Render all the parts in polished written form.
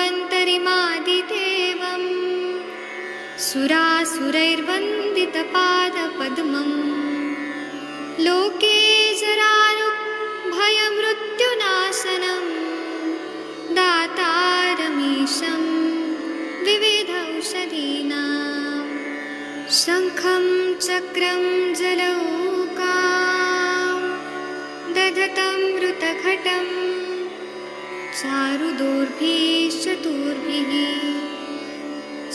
धन्वन्तरिमादिदेवम् सुरासुरैर्वन्दितपादपद्मम् लोके जराभयमृत्युनाशनम् दातारमीशं विविधौषधीनां शङ्खं चक्रं जलौकां दधतं मृतघटं चारुदोर्भिश्चतुर्भिः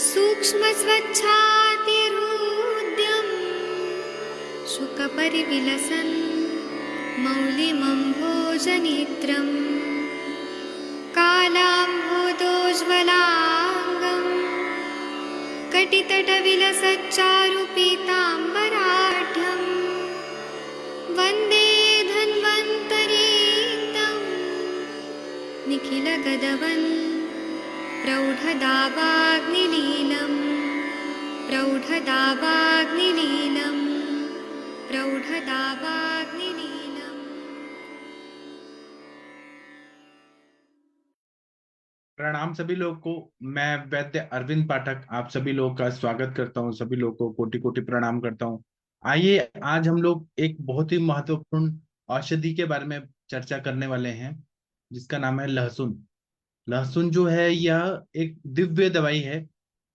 सूक्ष्मस्वच्छातिरुद्यं शुकपरिविलसन् मौलिमम्भोजनेत्रम् कालाम्भोदोज्ज्वलाङ्गं कटितटविलसच्चारुपीताम्बराढ्यं वन्दे धन्वन्तरीतं निखिलगदवन् प्रौढदावाग्निलीलं प्रौढदावाग्निलीलं प्रौढदावाग्निलीलम्। प्रणाम सभी लोग को। मैं वैद्य अरविंद पाठक आप सभी लोगों का स्वागत करता हूं। सभी लोगों को कोटि कोटि प्रणाम करता हूं। आइए आज हम लोग एक बहुत ही महत्वपूर्ण औषधि के बारे में चर्चा करने वाले हैं, जिसका नाम है लहसुन। लहसुन जो है यह एक दिव्य दवाई है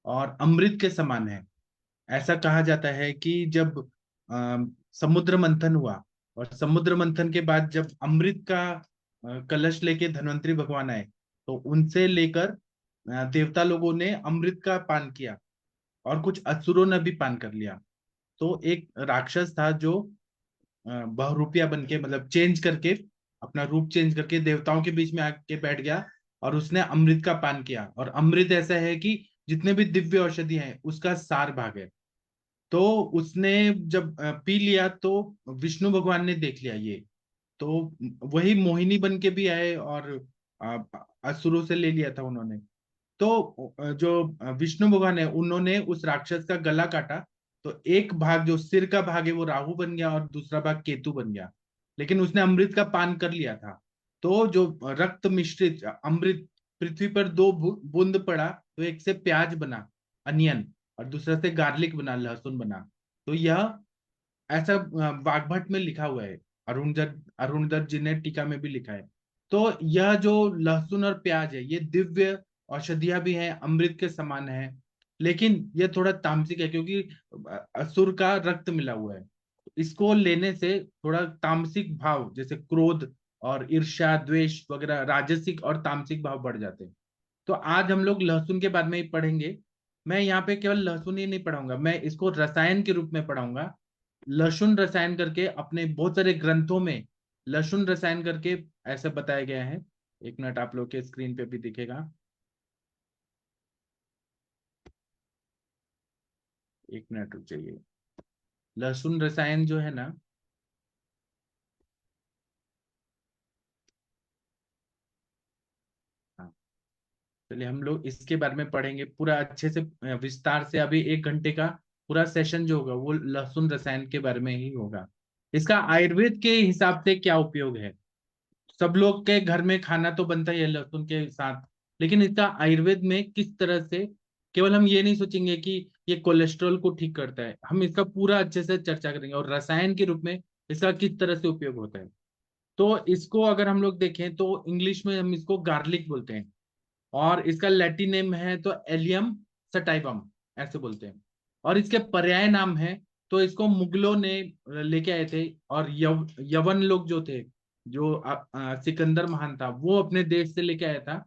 और अमृत के समान है। ऐसा कहा जाता है कि जब समुद्र मंथन हुआ और समुद्र मंथन के बाद जब अमृत का कलश लेके धन्वंतरी भगवान आए, तो उनसे लेकर देवता लोगों ने अमृत का पान किया और कुछ असुरों ने भी पान कर लिया। तो एक राक्षस था जो बहुरूपिया बन के, मतलब चेंज करके, अपना रूप चेंज करके देवताओं के बीच में आके बैठ गया और उसने अमृत का पान किया। और अमृत ऐसा है कि जितने भी दिव्य औषधि हैं उसका सार भाग है। तो उसने जब पी लिया तो विष्णु भगवान ने देख लिया ये, तो वही मोहिनी बन के भी आए और अ, असुरों से ले लिया था उन्होंने। तो जो विष्णु भगवान है उन्होंने उस राक्षस का गला काटा, तो एक भाग जो सिर का भाग है वो राहु बन गया और दूसरा भाग केतु बन गया। लेकिन उसने अमृत का पान कर लिया था, तो जो रक्त मिश्रित अमृत पृथ्वी पर दो बूंद पड़ा, तो एक से प्याज बना, अनियन, और दूसरा से गार्लिक बना, लहसुन बना। तो यह ऐसा वाग्भट में लिखा हुआ है। अरुणधर जी ने टीका में भी लिखा है। तो यह जो लहसुन और प्याज है ये दिव्य औषधियां भी हैं, अमृत के समान है। लेकिन यह थोड़ा तामसिक है क्योंकि असुर का रक्त मिला हुआ है। इसको लेने से थोड़ा तामसिक भाव जैसे क्रोध और ईर्ष्या द्वेष वगैरह, राजसिक और तामसिक भाव बढ़ जाते हैं। तो आज हम लोग लहसुन के बारे में ही पढ़ेंगे। मैं यहाँ पे केवल लहसुन ही नहीं पढ़ाऊंगा, मैं इसको रसायन के रूप में पढ़ाऊंगा। लहसुन रसायन करके अपने बहुत सारे ग्रंथों में लहसुन रसायन करके ऐसा बताया गया है। एक मिनट, आप लोग के स्क्रीन पे भी दिखेगा। एक मिनट रुक जाइए। लहसुन रसायन जो है ना, हाँ, चलिए हम लोग इसके बारे में पढ़ेंगे पूरा अच्छे से, विस्तार से। अभी 1 घंटे का पूरा सेशन जो होगा वो लहसुन रसायन के बारे में ही होगा। इसका आयुर्वेद के हिसाब से क्या उपयोग है? सब लोग के घर में खाना तो बनता ही है लहसुन के साथ, लेकिन इसका आयुर्वेद में किस तरह से, केवल हम ये नहीं सोचेंगे कि ये कोलेस्ट्रॉल को ठीक करता है, हम इसका पूरा अच्छे से चर्चा करेंगे और रसायन के रूप में इसका किस तरह से उपयोग होता है। तो इसको अगर हम लोग देखें तो इंग्लिश में हम इसको गार्लिक बोलते हैं, और इसका लैटिन नेम है तो एलियम सटाइवम ऐसे बोलते हैं। और इसके पर्याय नाम है, तो इसको मुगलों ने लेके आए थे, और यवन लोग जो थे, जो सिकंदर महान था, वो अपने देश से लेके आया था।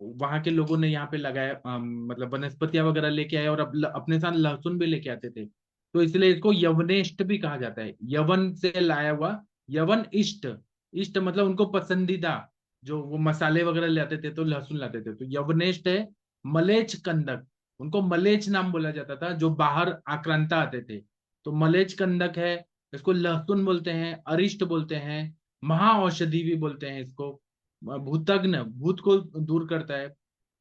वहां के लोगों ने यहाँ पे लगाया, मतलब वनस्पतियां वगैरह लेके आए और अपने साथ लहसुन भी लेके आते थे। तो इसलिए इसको यवनेष्ट भी कहा जाता है, यवन से लाया हुआ। यवन इष्ट, इष्ट मतलब उनको पसंदीदा, जो वो मसाले वगैरह ले आते थे तो लहसुन लाते थे, तो यवनेष्ट है। मलेच कंदक, उनको मलेच नाम बोला जाता था जो बाहर आक्रांता आते थे, तो मलेच कंदक है। इसको लहसुन बोलते हैं, अरिष्ट बोलते हैं, महाऔषधि भी बोलते हैं इसको। भूतग्न, भूत को दूर करता है,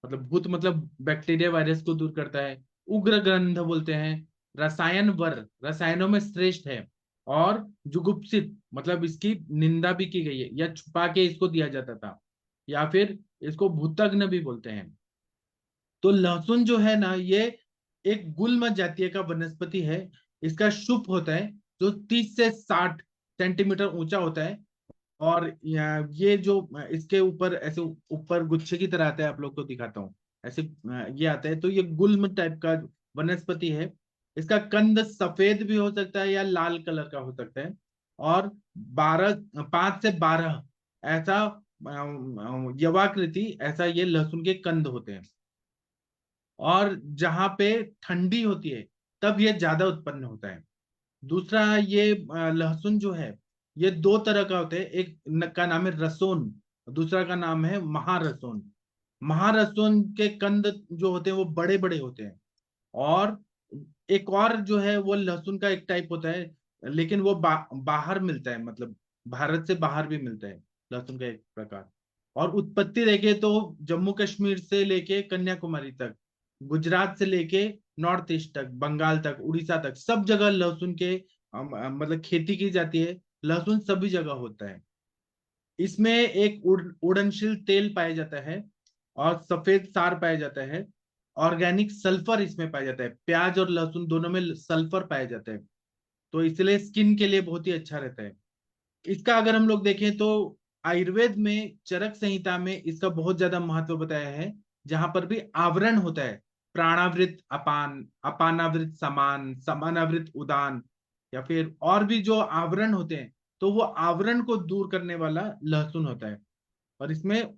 मतलब भूत मतलब बैक्टीरिया वायरस को दूर करता है। उग्र ग्रंथ बोलते हैं। रसायन वर, रसायनों में श्रेष्ठ है। और जुगुप्सित मतलब इसकी निंदा भी की गई है या छुपा के इसको दिया जाता था। या फिर इसको भूतग्न भी बोलते हैं। तो लहसुन जो है ना, ये एक गुल्म जातीय का वनस्पति है। इसका शुभ होता है जो 30 से 60 सेंटीमीटर ऊंचा होता है। और ये जो इसके ऊपर ऐसे ऊपर गुच्छे की तरह आता है, आप लोग को दिखाता हूँ। ऐसे ये आता है, तो ये गुल्म टाइप का वनस्पति है। इसका कंद सफेद भी हो सकता है या लाल कलर का हो सकता है। और 5 से 12 ऐसा यवाकृति ऐसा ये लहसुन के कंद होते हैं। और जहां पे ठंडी होती है तब ये ज्यादा उत्पन्न होता है। दूसरा, ये लहसुन जो है ये दो तरह का होता है। एक का नाम है रसोन, दूसरा का नाम है महारसोन। महारसोन के कंद जो होते हैं वो बड़े बड़े होते हैं। और एक और जो है वो लहसुन का एक टाइप होता है, लेकिन वो बाहर मिलता है, मतलब भारत से बाहर भी मिलता है लहसुन का एक प्रकार। और उत्पत्ति देखे तो जम्मू कश्मीर से लेके कन्याकुमारी तक, गुजरात से लेके नॉर्थ ईस्ट तक, बंगाल तक, उड़ीसा तक, सब जगह लहसुन के मतलब खेती की जाती है। लहसुन सभी जगह होता है। इसमें एक उड़नशील तेल पाया जाता है और सफेद सार पाया जाता है। ऑर्गेनिक सल्फर इसमें पाया जाता है। प्याज और लहसुन दोनों में सल्फर पाया जाता है, तो इसलिए स्किन के लिए बहुत ही अच्छा रहता है। इसका अगर हम लोग देखें तो आयुर्वेद में चरक संहिता में इसका बहुत ज्यादा महत्व बताया है। जहां पर भी आवरण होता है, प्राणावृत अपान, अपानावृत समान, समानावृत उदान, या फिर और भी जो आवरण होते हैं, तो वो आवरण को दूर करने वाला लहसुन होता है। और इसमें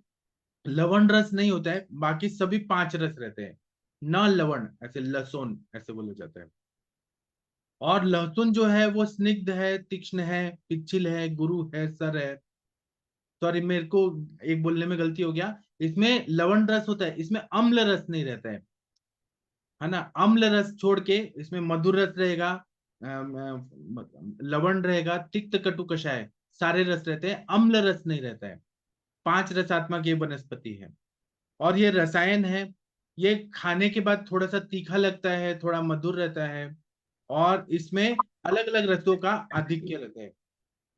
लवण रस नहीं होता है, बाकी सभी 5 रस रहते हैं। न लवण, ऐसे लहसुन ऐसे बोला जाता है। और लहसुन जो है वो स्निग्ध है, तीक्ष्ण है, पिच्छिल है, गुरु है, सर है। सॉरी, मेरे को एक बोलने में गलती हो गया। इसमें लवण रस होता है, इसमें अम्ल रस नहीं रहता है ना। अम्ल रस छोड़ के इसमें मधुर रस रहेगा, लवण रहेगा, तिक्त कटु कषाय, सारे रस रहते हैं, अम्ल रस नहीं रहता है। 5 रसात्मक ये वनस्पति है। और ये रसायन है। ये खाने के बाद थोड़ा सा तीखा लगता है, थोड़ा मधुर रहता है। और इसमें अलग अलग रसों का आधिक्य रहता है।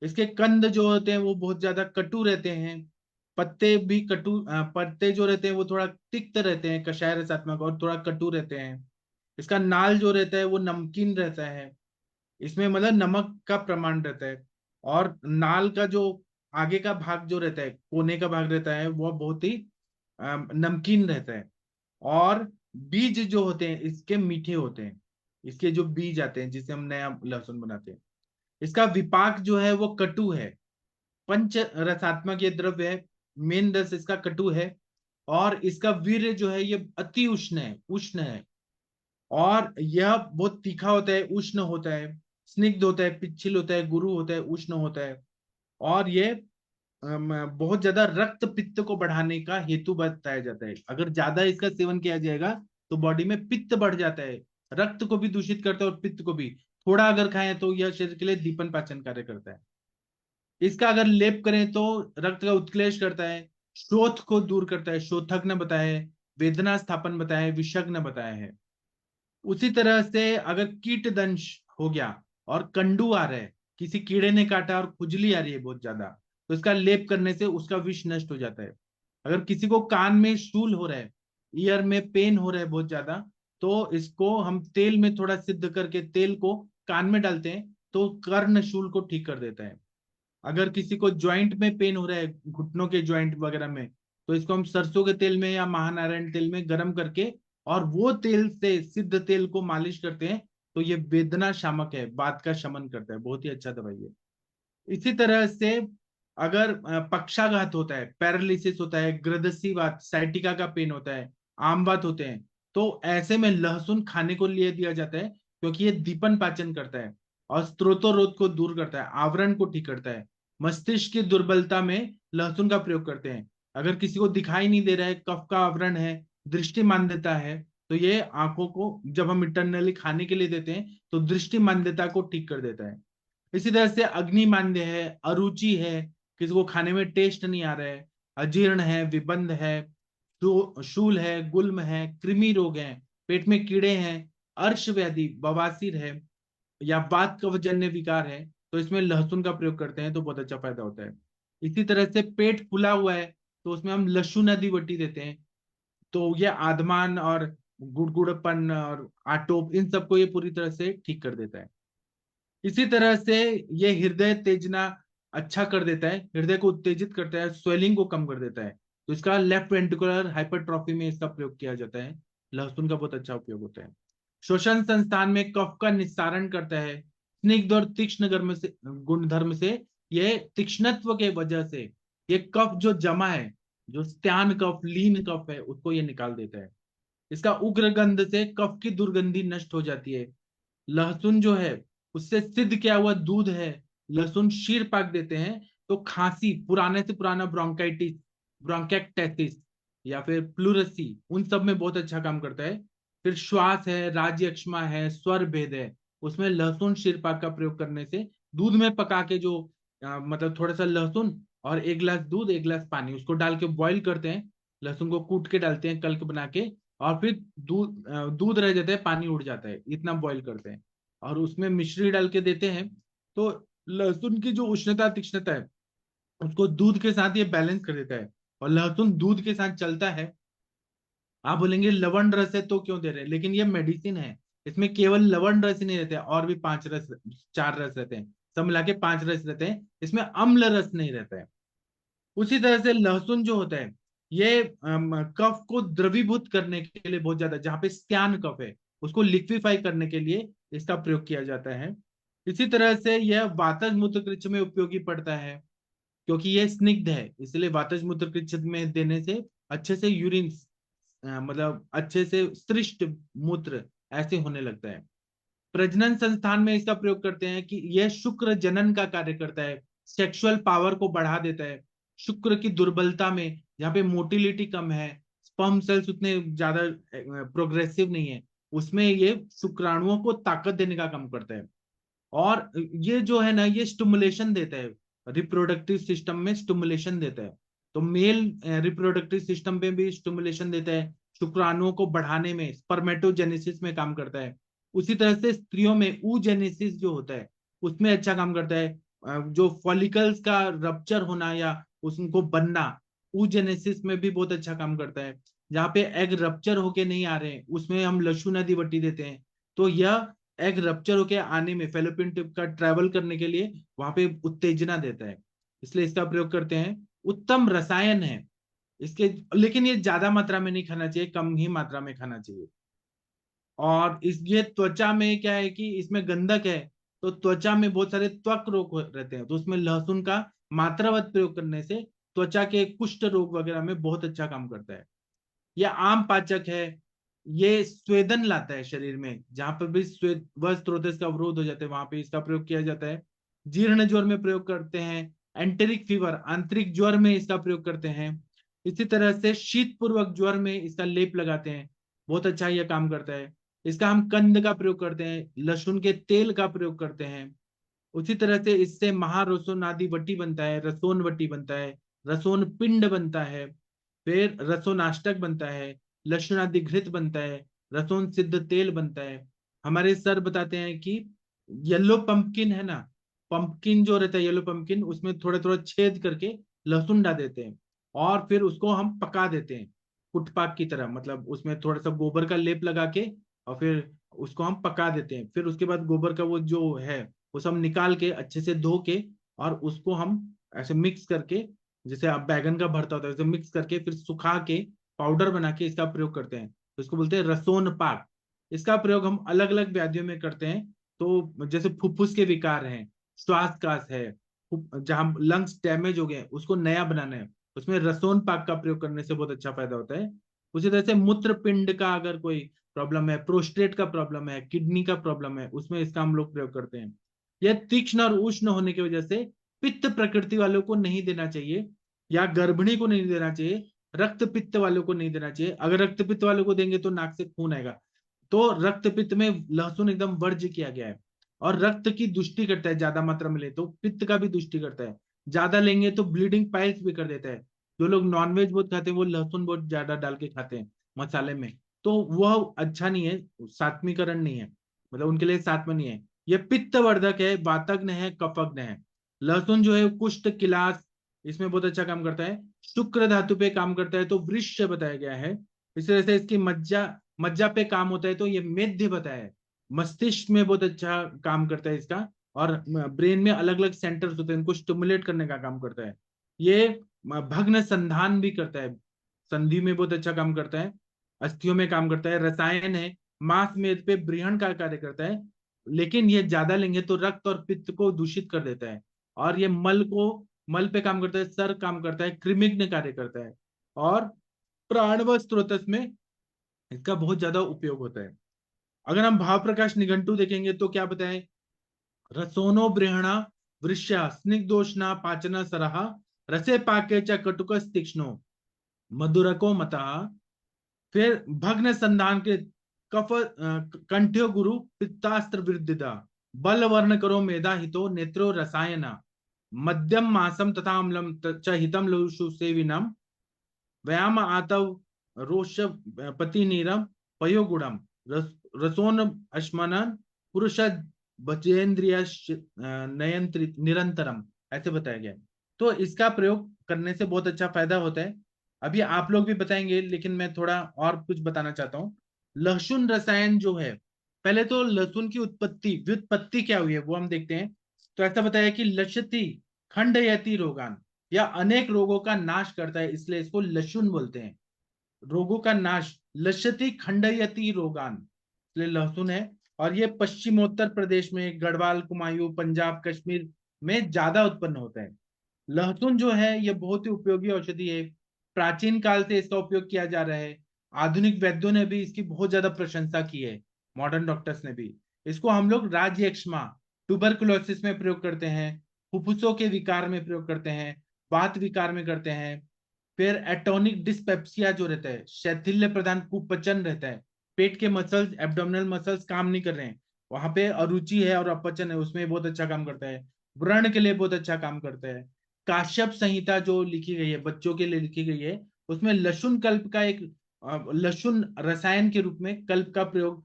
इसके कंद जो होते हैं वो बहुत ज्यादा कटु रहते हैं। पत्ते भी कटु, पत्ते जो रहते हैं वो थोड़ा तिक्त रहते हैं, कषाय रसात्मक, और थोड़ा कटु रहते हैं। इसका नाल जो रहता है वो नमकीन रहता है। इसमें मतलब नमक का प्रमाण रहता है। और नाल का जो आगे का भाग जो रहता है, कोने का भाग रहता है, वो बहुत ही नमकीन रहता है। और बीज जो होते हैं इसके मीठे होते हैं। इसके जो बीज आते हैं जिससे हम नया लहसुन बनाते हैं, इसका विपाक जो है वो कटु है। पंच रसात्मक ये द्रव्य है। मेन रस इसका कटु है। और इसका वीर्य जो है ये अति उष्ण है, उष्ण है। और यह बहुत तीखा होता है, उष्ण होता है, स्निग्ध होता है, पिच्छिल होता है, गुरु होता है, उष्ण होता है। और ये बहुत ज्यादा रक्त पित्त को बढ़ाने का हेतु बताया जाता है। अगर ज्यादा इसका सेवन किया जाएगा तो बॉडी में पित्त बढ़ जाता है। रक्त को भी दूषित करता है और पित्त को भी। थोड़ा अगर खाएं तो यह शरीर के लिए दीपन पाचन कार्य करता है। इसका अगर लेप करें तो रक्त का उत्क्लेश करता है, शोथ को दूर करता है, शोथक बताया है, वेदना स्थापन बताया है, विषग्न बताया है। उसी तरह से अगर कीट दंश हो गया और कंडू आ रहा है, किसी कीड़े ने काटा और खुजली आ रही है बहुत ज्यादा, तो इसका लेप करने से उसका विष नष्ट हो जाता है। अगर किसी को कान में शूल हो रहा है, ईयर में पेन हो रहा है बहुत ज्यादा, तो इसको हम तेल में थोड़ा सिद्ध करके तेल को कान में डालते हैं तो कर्ण शूल को ठीक कर देता है। अगर किसी को ज्वाइंट में पेन हो रहा है, घुटनों के ज्वाइंट वगैरह में, तो इसको हम सरसों के तेल में या महानारायण तेल में गर्म करके और वो तेल से सिद्ध तेल को मालिश करते हैं, तो ये वेदना शामक है, बात का शमन करता है, बहुत ही अच्छा दवाई है। इसी तरह से अगर पक्षाघात होता है, पैरालिसिस होता है, ग्रदसीवात, साइटिका का पेन होता है, आमवात होते हैं, तो ऐसे में लहसुन खाने को लिए दिया जाता है, क्योंकि ये दीपन पाचन करता है और स्त्रोतोरोध को दूर करता है, आवरण को ठीक करता है। मस्तिष्क की दुर्बलता में लहसुन का प्रयोग करते हैं। अगर किसी को दिखाई नहीं दे रहा है, कफ का आवरण है, दृष्टि मांद्यता है, तो ये आंखों को जब हम इंटरनली खाने के लिए देते हैं तो दृष्टि मांद्यता को ठीक कर देता है। इसी तरह से अग्निमांद्य है, अरुचि है, किसी को खाने में टेस्ट नहीं आ रहा है, अजीर्ण है, विबंध है, शूल है, गुल्म है, कृमि रोग है, पेट में कीड़े हैं, अर्श व्याधि, बवासीर है, या वात कफजन्य विकार है, तो इसमें लहसुन का प्रयोग करते हैं तो बहुत अच्छा फायदा होता है। इसी तरह से पेट फूला हुआ है, तो उसमें हम लहसुन आदि बटी देते हैं, तो ये आदमान और गुड़गुड़पन और आटोप इन सबको ये पूरी तरह से ठीक कर देता है। इसी तरह से ये हृदय तेजना अच्छा कर देता है, हृदय को उत्तेजित करता है, स्वेलिंग को कम कर देता है। तो इसका लेफ्ट वेंट्रिकुलर हाइपरट्रॉफी में इसका प्रयोग किया जाता है। लहसुन का बहुत अच्छा उपयोग होता है। श्वसन संस्थान में कफ का निस्तारण करता है। स्निग्ध और तीक्ष्ण गर्म से गुणधर्म से, ये तीक्ष्णत्व के वजह से ये कफ जो जमा है, जो स्त्यान कफ लीन कफ है, उसको ये निकाल देता है। इसका उग्र गंध से कफ की दुर्गंधी नष्ट हो जाती है। लहसुन जो है उससे सिद्ध किया हुआ दूध है, लहसुन शीर पाक देते हैं, तो खांसी, पुराने से पुराना ब्रोंकाइटिस, ब्रोंकेक्टेसिस या फिर प्लूरसी, उन सब में बहुत अच्छा काम करता है। फिर श्वास है, राज्यक्षमा है, स्वर भेद है, उसमें लहसुन शीर पाक का प्रयोग करने से दूध में पका के जो मतलब थोड़ा सा लहसुन और एक गिलास दूध एक गिलास पानी उसको डाल के बॉईल करते हैं, लहसुन को कूट के डालते हैं कल्क बना के, और फिर दूध रह जाता है, पानी उड़ जाता है, इतना बॉईल करते हैं और उसमें मिश्री डाल के देते हैं। तो लहसुन की जो उष्णता तीक्ष्णता है उसको दूध के साथ ये बैलेंस कर देता है, और लहसुन दूध के साथ चलता है। आप बोलेंगे लवण रस है तो क्यों दे रहे हैं, लेकिन ये मेडिसिन है, इसमें केवल लवण रस ही नहीं रहते, और भी 5 रस, 4 रस रहते हैं, सब मिला के 5 रस रहते हैं, इसमें अम्ल रस नहीं रहता है। उसी तरह से लहसुन जो होता है ये कफ को द्रवीभूत करने के लिए बहुत ज्यादा, जहाँ पे स्त्यान कफ है उसको लिक्विफाई करने के लिए इसका प्रयोग किया जाता है। इसी तरह से यह वातज मूत्रकृच्छ में उपयोगी पड़ता है, क्योंकि ये स्निग्ध है, इसलिए वातज मूत्रकृच्छ में देने से अच्छे से यूरिन, मतलब अच्छे से श्रेष्ठ मूत्र ऐसे होने लगता है। प्रजनन संस्थान में इसका प्रयोग करते हैं कि यह शुक्र जनन का कार्य करता है, सेक्सुअल पावर को बढ़ा देता है। शुक्र की दुर्बलता में, जहाँ पे मोटिलिटी कम है, स्पर्म सेल्स उतने ज्यादा प्रोग्रेसिव नहीं है, उसमें ये शुक्राणुओं को ताकत देने का काम करता है। और ये जो है ना, ये स्टिमुलेशन देता है, रिप्रोडक्टिव सिस्टम में स्टिमुलेशन देता है। तो मेल रिप्रोडक्टिव सिस्टम पे भी स्टिमुलेशन देता है, शुक्राणुओं को बढ़ाने में, स्पर्मेटोजेनेसिस में काम करता है। उसी तरह से स्त्रियों में ऊजेनेसिस जो होता है उसमें अच्छा काम करता है। जो फॉलिकल्स का रप्चर होना या उनको बनना, ऊजेनेसिस में भी बहुत अच्छा काम करता है। जहाँ पे एग रप्चर होके नहीं आ रहे हैं उसमें हम लहसुन आदि बटी देते हैं, तो यह एग रप्चर होके आने में, फेलोपियन ट्यूब का ट्रेवल करने के लिए वहां पे उत्तेजना देता है, इसलिए इसका प्रयोग करते हैं। उत्तम रसायन है इसके, लेकिन ये ज्यादा मात्रा में नहीं खाना चाहिए, कम ही मात्रा में खाना चाहिए। और इस ये त्वचा में क्या है कि इसमें गंधक है, तो त्वचा में बहुत सारे त्वक रोग रहते हैं, तो उसमें लहसुन का मात्रावत प्रयोग करने से त्वचा के कुष्ठ रोग वगैरह में बहुत अच्छा काम करता है। यह आम पाचक है, ये स्वेदन लाता है शरीर में, जहां पर भी स्वेद व स्रोतस का अवरोध हो जाता है वहां पे इसका प्रयोग किया जाता है। जीर्ण ज्वर में प्रयोग करते हैं। एंटेरिक फीवर, आंतरिक ज्वर में इसका प्रयोग करते हैं। इसी तरह से शीत पूर्वक ज्वर में इसका लेप लगाते हैं, बहुत अच्छा यह काम करता है। इसका हम कंद का प्रयोग करते हैं, लहसुन के तेल का प्रयोग करते हैं। उसी तरह से इससे महारसोन आदि वटी बनता है, रसोन वटी बनता है, रसोन पिंड बनता है, फिर रसोनाष्टक बनता है, लक्षणादि घृत बनता है, रसोन सिद्ध तेल बनता है। हमारे सर बताते हैं कि येलो पंपकिन है ना, पंपकिन जो रहता है येलो पंपकिन, उसमें थोड़ा थोड़ा छेद करके लहसुन डाल देते हैं, और फिर उसको हम पका देते हैं कुटपाक की तरह, मतलब उसमें थोड़ा सा गोबर का लेप लगा के, और फिर उसको हम पका देते हैं। फिर उसके बाद गोबर का वो जो है वो सब निकाल के अच्छे से धो के, और उसको हम ऐसे मिक्स करके, जैसे आप बैगन का भरता होता है वैसे मिक्स करके फिर सुखा के पाउडर बना के इसका प्रयोग करते हैं, तो इसको बोलते हैं रसोन पाक। इसका प्रयोग हम अलग अलग व्याधियों में करते हैं, तो जैसे फुफ्फुस के विकार हैं, श्वास कास है, जहां लंग्स डैमेज हो गए उसको नया बनाना है, उसमें रसोन पाक का प्रयोग करने से बहुत अच्छा फायदा होता है। उसी तरह से मूत्र पिंड का अगर कोई प्रॉब्लम है, प्रोस्टेट का प्रॉब्लम है, किडनी का प्रॉब्लम है, उसमें इसका हम लोग प्रयोग करते हैं। यह तीक्ष्ण और उष्ण होने की वजह से पित्त प्रकृति वालों को नहीं देना चाहिए, या गर्भिणी को नहीं देना चाहिए, रक्त पित्त वालों को नहीं देना चाहिए। अगर रक्त पित्त वालों को देंगे तो नाक से खून आएगा, तो रक्त पित्त में लहसुन एकदम वर्ज्य किया गया है। और रक्त की दुष्टि करता है, ज्यादा मात्रा में ले तो पित्त का भी दुष्टि करता है, ज्यादा लेंगे तो ब्लीडिंग पाइल्स भी कर देता है। जो लोग नॉनवेज बहुत खाते हैं वो लहसुन बहुत ज्यादा डाल के खाते हैं मसाले में, तो वह अच्छा नहीं है, सात्मीकरण नहीं है, मतलब उनके लिए सात्म नहीं है। यह पित्त वर्धक है, वातग्न है, कफग्न है। लहसुन जो है कुष्ठ, किलास, इसमें बहुत अच्छा काम करता है। शुक्र धातु पे काम करता है तो वृश्य बताया गया है। इस तरह से इसकी मज्जा मज्जा पे काम होता है तो ये मेध्य बताया है। मस्तिष्क में बहुत अच्छा काम करता है इसका। और ब्रेन में अलग अलग सेंटर्स होते हैं, इनको स्टिमुलेट करने का काम करता है। ये भग्न संधान भी करता है, संधि में बहुत अच्छा काम करता है। अस्थियों में काम करता है, रसायन है, मांस मेद पे ब्रीहण का कार्य करता है। लेकिन ये ज्यादा लेंगे तो रक्त और पित्त को दूषित कर देता है। और ये मल पे काम करता है, सर काम करता है, कृमिग्न कार्य करता है। और प्राणव स्रोतस में इसका बहुत ज्यादा उपयोग होता है। अगर हम भाव प्रकाश निघंटु देखेंगे तो क्या बताएं? रसोनो बृहणा वृष्या स्निग्धोष्णा पाचन सरहा रसे पाके च कटुकस तीक्ष्णो मधुरको मता। फिर भग्न संधान के कफ कंठ्यो गुरु पित्तास्त्र विरुद्धिता बल वर्ण करो मेधा हितो नेत्रो रसायना मध्यम मासम तथा अम्लम च हितम लघुषु सेविनम व्यायाम आतव रोष पति नीरम पयोगुणम रसोन अश्मनन पुरुष बचेन्द्रिय नयंत्रित निरंतरम, ऐसे बताया गया है। तो इसका प्रयोग करने से बहुत अच्छा फायदा होता है। अभी आप लोग भी बताएंगे, लेकिन मैं थोड़ा और कुछ बताना चाहता हूँ। लहसुन रसायन जो है, पहले तो लहसुन की उत्पत्ति व्युत्पत्ति क्या हुई है वो हम देखते हैं। तो ऐसा बताया कि लक्षति खंडयति रोगान, या अनेक रोगों का नाश करता है, इसलिए इसको लहसुन बोलते हैं। रोगों का नाश, लक्षति खंडयति रोगान, इसलिए लहसुन है। और ये पश्चिमोत्तर प्रदेश में गढ़वाल कुमायूं पंजाब कश्मीर में ज्यादा उत्पन्न होता है। लहसुन जो है ये बहुत ही उपयोगी औषधि है। प्राचीन काल से इसका उपयोग किया जा रहा है। आधुनिक वैद्यों ने भी इसकी बहुत ज्यादा प्रशंसा की है, मॉडर्न डॉक्टर्स ने भी। इसको हम लोग राज्यक्षमा ट्यूबरकुलोसिस में प्रयोग करते हैं, फुफ्फुसों के विकार में प्रयोग करते हैं, वात विकार में करते हैं। फिर एटोनिक डिस्पेप्सिया जो रहता है, शैथिल्य प्रदान कुपचन रहता है, पेट के मसल्स एब्डोमिनल मसल्स काम नहीं कर रहे हैं, वहां पे अरुचि है और अपचन है, उसमें बहुत अच्छा काम करता है। व्रण के लिए बहुत अच्छा काम करता है। काश्यप संहिता जो लिखी गई है, बच्चों के लिए लिखी गई है, उसमें लशुन कल्प का एक लशुन रसायन के रूप में कल्प का प्रयोग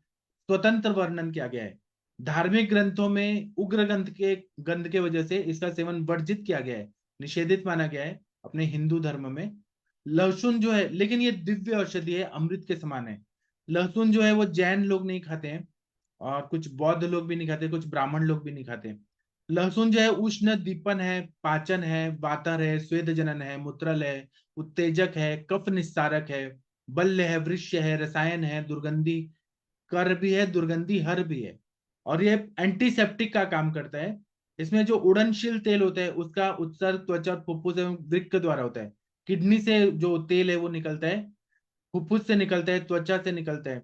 स्वतंत्र वर्णन किया गया है। धार्मिक ग्रंथों में उग्र गंध के वजह से इसका सेवन वर्जित किया गया है, निषेधित माना गया है अपने हिंदू धर्म में। लहसुन जो है, लेकिन ये दिव्य औषधि है, अमृत के समान है। लहसुन जो है वो जैन लोग नहीं खाते हैं, और कुछ बौद्ध लोग भी नहीं खाते, कुछ ब्राह्मण लोग भी नहीं खाते। लहसुन जो है उष्ण दीपन है, पाचन है, वातर है, स्वेद जनन है, मूत्रल है, उत्तेजक है, कफ निस्सारक है, बल्य है, वृक्ष्य है, रसायन है, दुर्गंधी कर भी है, दुर्गंधी हर भी है। और ये एंटीसेप्टिक का काम करता है। इसमें जो उड़नशील तेल होता है उसका उत्सर्ग त्वचा और फुफ्फुस एवं वृक्क द्वारा होता है। किडनी से जो तेल है वो निकलता है, फुफ्फुस से निकलता है, त्वचा से निकलता है।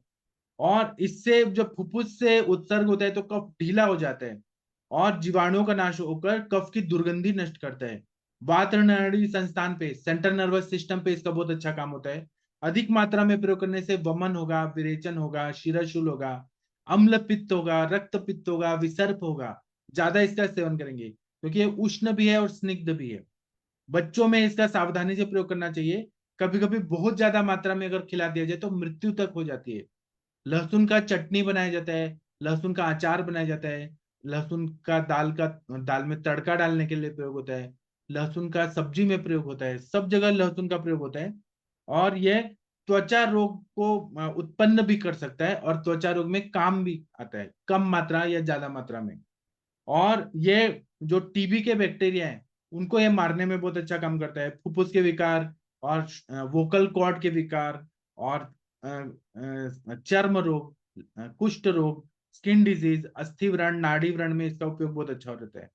और इससे जब फुफ्फुस से उत्सर्ग होता है तो कफ ढीला हो जाता है, और जीवाणुओं का नाश होकर कफ की दुर्गंधि नष्ट करता है। वात नाड़ी संस्थान पे, सेंट्रल नर्वस सिस्टम पे इसका बहुत अच्छा काम होता है। अधिक मात्रा में प्रयोग करने से वमन होगा, विरेचन होगा, शिरशूल होगा, अम्ल पित्त होगा, रक्त पित्त होगा, विसर्प होगा, ज्यादा इसका सेवन करेंगे, क्योंकि ये उष्ण भी है और स्निग्ध भी है। बच्चों में इसका सावधानी से प्रयोग करना चाहिए। कभी कभी बहुत ज्यादा मात्रा में अगर खिला दिया जाए तो मृत्यु तक हो जाती है। लहसुन का चटनी बनाया जाता है, लहसुन का अचार बनाया जाता है, लहसुन का दाल में तड़का डालने के लिए प्रयोग होता है, लहसुन का सब्जी में प्रयोग होता है, सब जगह लहसुन का प्रयोग होता है। और यह त्वचा रोग को उत्पन्न भी कर सकता है, और त्वचा रोग में काम भी आता है, कम मात्रा या ज्यादा मात्रा में। और ये जो टीबी के बैक्टीरिया हैं उनको ये मारने में बहुत अच्छा काम करता है। फुफ्फुस के विकार और वोकल कॉर्ड के विकार और चर्म रोग, कुष्ठ रोग, स्किन डिजीज, अस्थि व्रण, नाड़ी व्रण में इसका उपयोग बहुत अच्छा रहता है।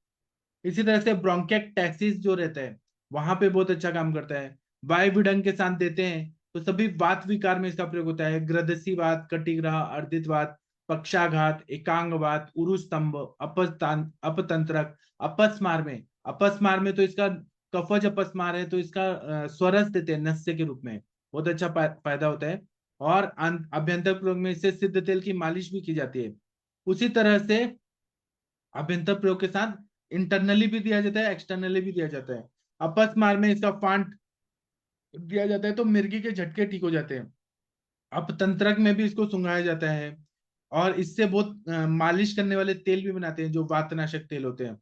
इसी तरह से ब्रोंकेक्टेसिस जो रहता है वहां पे बहुत अच्छा काम करता है। वायु विडंग के साथ देते हैं तो सभी वात विकार में इसका प्रयोग होता है। ग्रदसी वात, कटिग्रह, अर्दित वात, पक्षाघात, एकांग वात, उरुस्तंभ, अपतंत्रक, अपस्मार में, अपस्मार में तो इसका कफज अपस्मार है तो इसका स्वरस देते हैं नस्य के रूप में, बहुत अच्छा फायदा होता है। और अभ्यंतर प्रयोग में इससे सिद्ध तेल की मालिश भी की जाती है। उसी तरह से अभ्यंतर प्रयोग के साथ इंटरनली भी दिया जाता है, एक्सटर्नली भी दिया जाता है। अपस्मार में इसका फांट दिया जाता है तो मिर्गी के झटके ठीक हो जाते हैं। अपतंत्रक में भी इसको सुंघाया जाता है। और इससे बहुत मालिश करने वाले तेल भी बनाते हैं जो वातनाशक तेल होते हैं।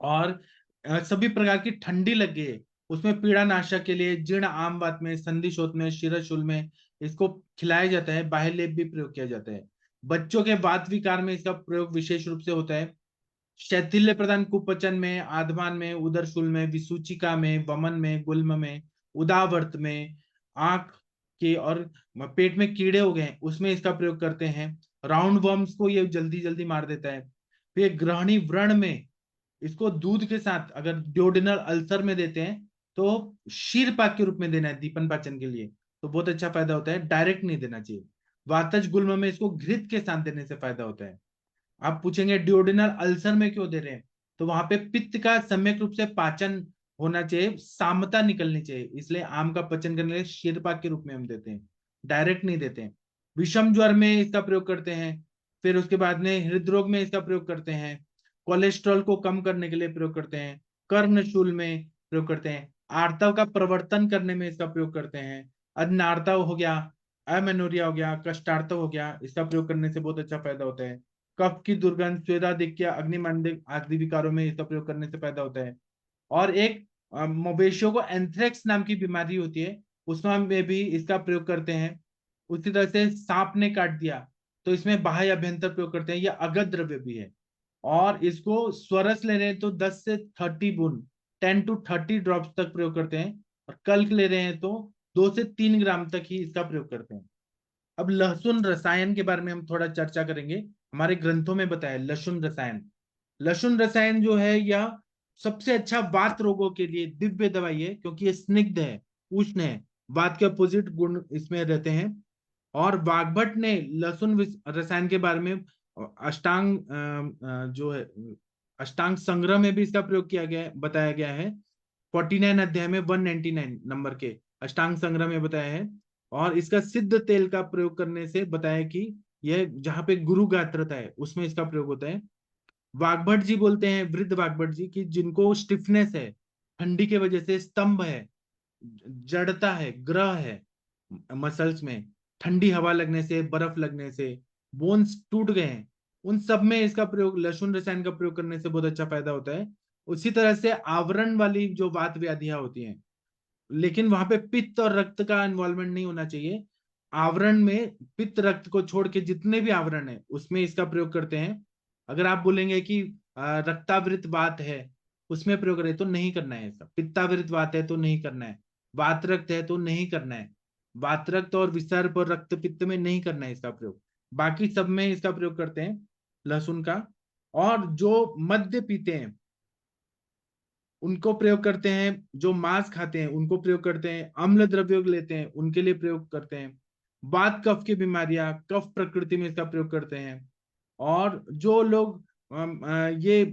और सभी प्रकार की ठंडी लग गई है, उसमें पीड़ा नाशक के लिए जीर्ण आम वात में, संधिशोथ में, शिरशूल में इसको खिलाया जाता है। बाह्य लेप भी प्रयोग किया जाता है। बच्चों के वात विकार में इसका प्रयोग विशेष रूप से होता है। शैथिल्य प्रदान कुपचन में, आधमान में, उदरशूल में, विसूचिका में, वमन में, गुल्म में, उदावर्त में, आंख के और पेट में कीड़े हो गए उसमें इसका प्रयोग करते हैं। राउंड वर्म्स को ये जल्दी जल्दी मार देता है। फिर ग्रहणी व्रण में इसको दूध के साथ अगर ड्योडेनल अल्सर में देते हैं तो शीर पाक के रूप में देना है दीपन पाचन के लिए, तो बहुत अच्छा फायदा होता है, डायरेक्ट नहीं देना चाहिए। वातज गुल्म में इसको घृत के साथ देने से फायदा होता है। आप पूछेंगे ड्योडेनल अल्सर में क्यों दे रहे हैं, तो वहां पे पित्त का सम्यक रूप से पाचन होना चाहिए, सामता निकलनी चाहिए, इसलिए आम का पचन करने के लिए शीरपाक के रूप में हम देते हैं, डायरेक्ट नहीं देते हैं। विषम ज्वर में इसका प्रयोग करते हैं। फिर उसके बाद में हृदरोग में इसका प्रयोग करते हैं। कोलेस्ट्रॉल को कम करने के लिए प्रयोग करते हैं। कर्णशूल में प्रयोग करते हैं। आर्तव का प्रवर्तन करने में इसका प्रयोग करते हैं। अनार्तव हो गया, अमेनोरिया हो गया, कष्टार्तव हो गया, इसका प्रयोग करने से बहुत अच्छा फायदा होता है। कफ की दुर्गंध, स्वेदाधिक्य, अग्निमांद्य आदि विकारों में इसका प्रयोग करने से फायदा होता है। और एक मवेशियों को एंथ्रेक्स नाम की बीमारी होती है, उसमें भी इसका प्रयोग करते हैं। उसी तरह से सांप ने काट दिया तो इसमें बाह्य अभ्यंतर प्रयोग करते हैं। यह अगध द्रव्य भी है। और इसको स्वरस ले रहे हैं तो 10 से 30 बूंद, 10 to 30 ड्रॉप्स तक प्रयोग करते हैं। और कल्क ले रहे हैं तो 2 से 3 ग्राम तक ही इसका प्रयोग करते हैं। अब लहसुन रसायन के बारे में हम थोड़ा चर्चा करेंगे। हमारे ग्रंथों में बताया लहसुन रसायन, लहसुन रसायन जो है यह सबसे अच्छा वात रोगों के लिए दिव्य दवाई है, क्योंकि ये स्निग्ध है, उष्ण है, वात के अपोजिट गुण इसमें रहते हैं। और वाग्भट ने लहसुन रसायन के बारे में अष्टांग जो है अष्टांग संग्रह में भी इसका प्रयोग किया गया है, बताया गया है। 49 अध्याय में 199 नंबर के अष्टांग संग्रह में बताया है। और इसका सिद्ध तेल का प्रयोग करने से बताया कि यह जहां पे गुरु गात्रता है उसमें इसका प्रयोग होता है। वाग्भट जी बोलते हैं, वृद्ध वाग्भट जी, कि जिनको स्टिफनेस है, ठंडी के वजह से स्तंभ है, जड़ता है, ग्रह है मसल्स में, ठंडी हवा लगने से, बर्फ लगने से बोन्स टूट गए हैं, उन सब में इसका प्रयोग, लहसुन रसायन का प्रयोग करने से बहुत अच्छा फायदा होता है। उसी तरह से आवरण वाली जो वात व्याधियां होती हैं, लेकिन वहां पे पित्त और रक्त का इन्वॉल्वमेंट नहीं होना चाहिए। आवरण में पित्त रक्त को छोड़ के जितने भी आवरण है उसमें इसका प्रयोग करते हैं। अगर आप बोलेंगे कि रक्तावृत वात है उसमें प्रयोग करें तो नहीं करना है इसका, पित्तावृत वात है तो नहीं करना है, वात रक्त है तो नहीं करना है, वात रक्त और विसर्प और रक्त पित्त में नहीं करना है इसका प्रयोग। बाकी सब में इसका प्रयोग करते हैं लहसुन का। और जो मद्य पीते हैं उनको प्रयोग करते हैं, जो मांस खाते हैं उनको प्रयोग करते हैं, अम्ल द्रव्य लेते हैं उनके लिए प्रयोग करते हैं। वात कफ की बीमारियां, कफ प्रकृति में इसका प्रयोग करते हैं। और जो लोग ये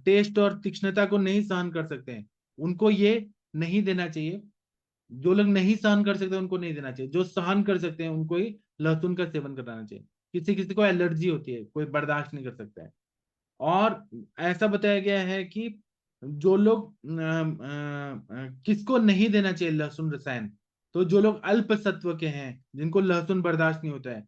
टेस्ट और तीक्ष्णता को नहीं सहन कर सकते हैं उनको ये नहीं देना चाहिए। जो लोग नहीं सहन कर सकते उनको नहीं देना चाहिए, जो सहन कर सकते हैं उनको ही लहसुन का सेवन कराना चाहिए। किसी किसी को एलर्जी होती है, कोई बर्दाश्त नहीं कर सकता है। और ऐसा बताया गया है कि जो लोग किसको नहीं देना चाहिए लहसुन रसायन, तो जो लोग अल्प सत्व के हैं, जिनको लहसुन बर्दाश्त नहीं होता है,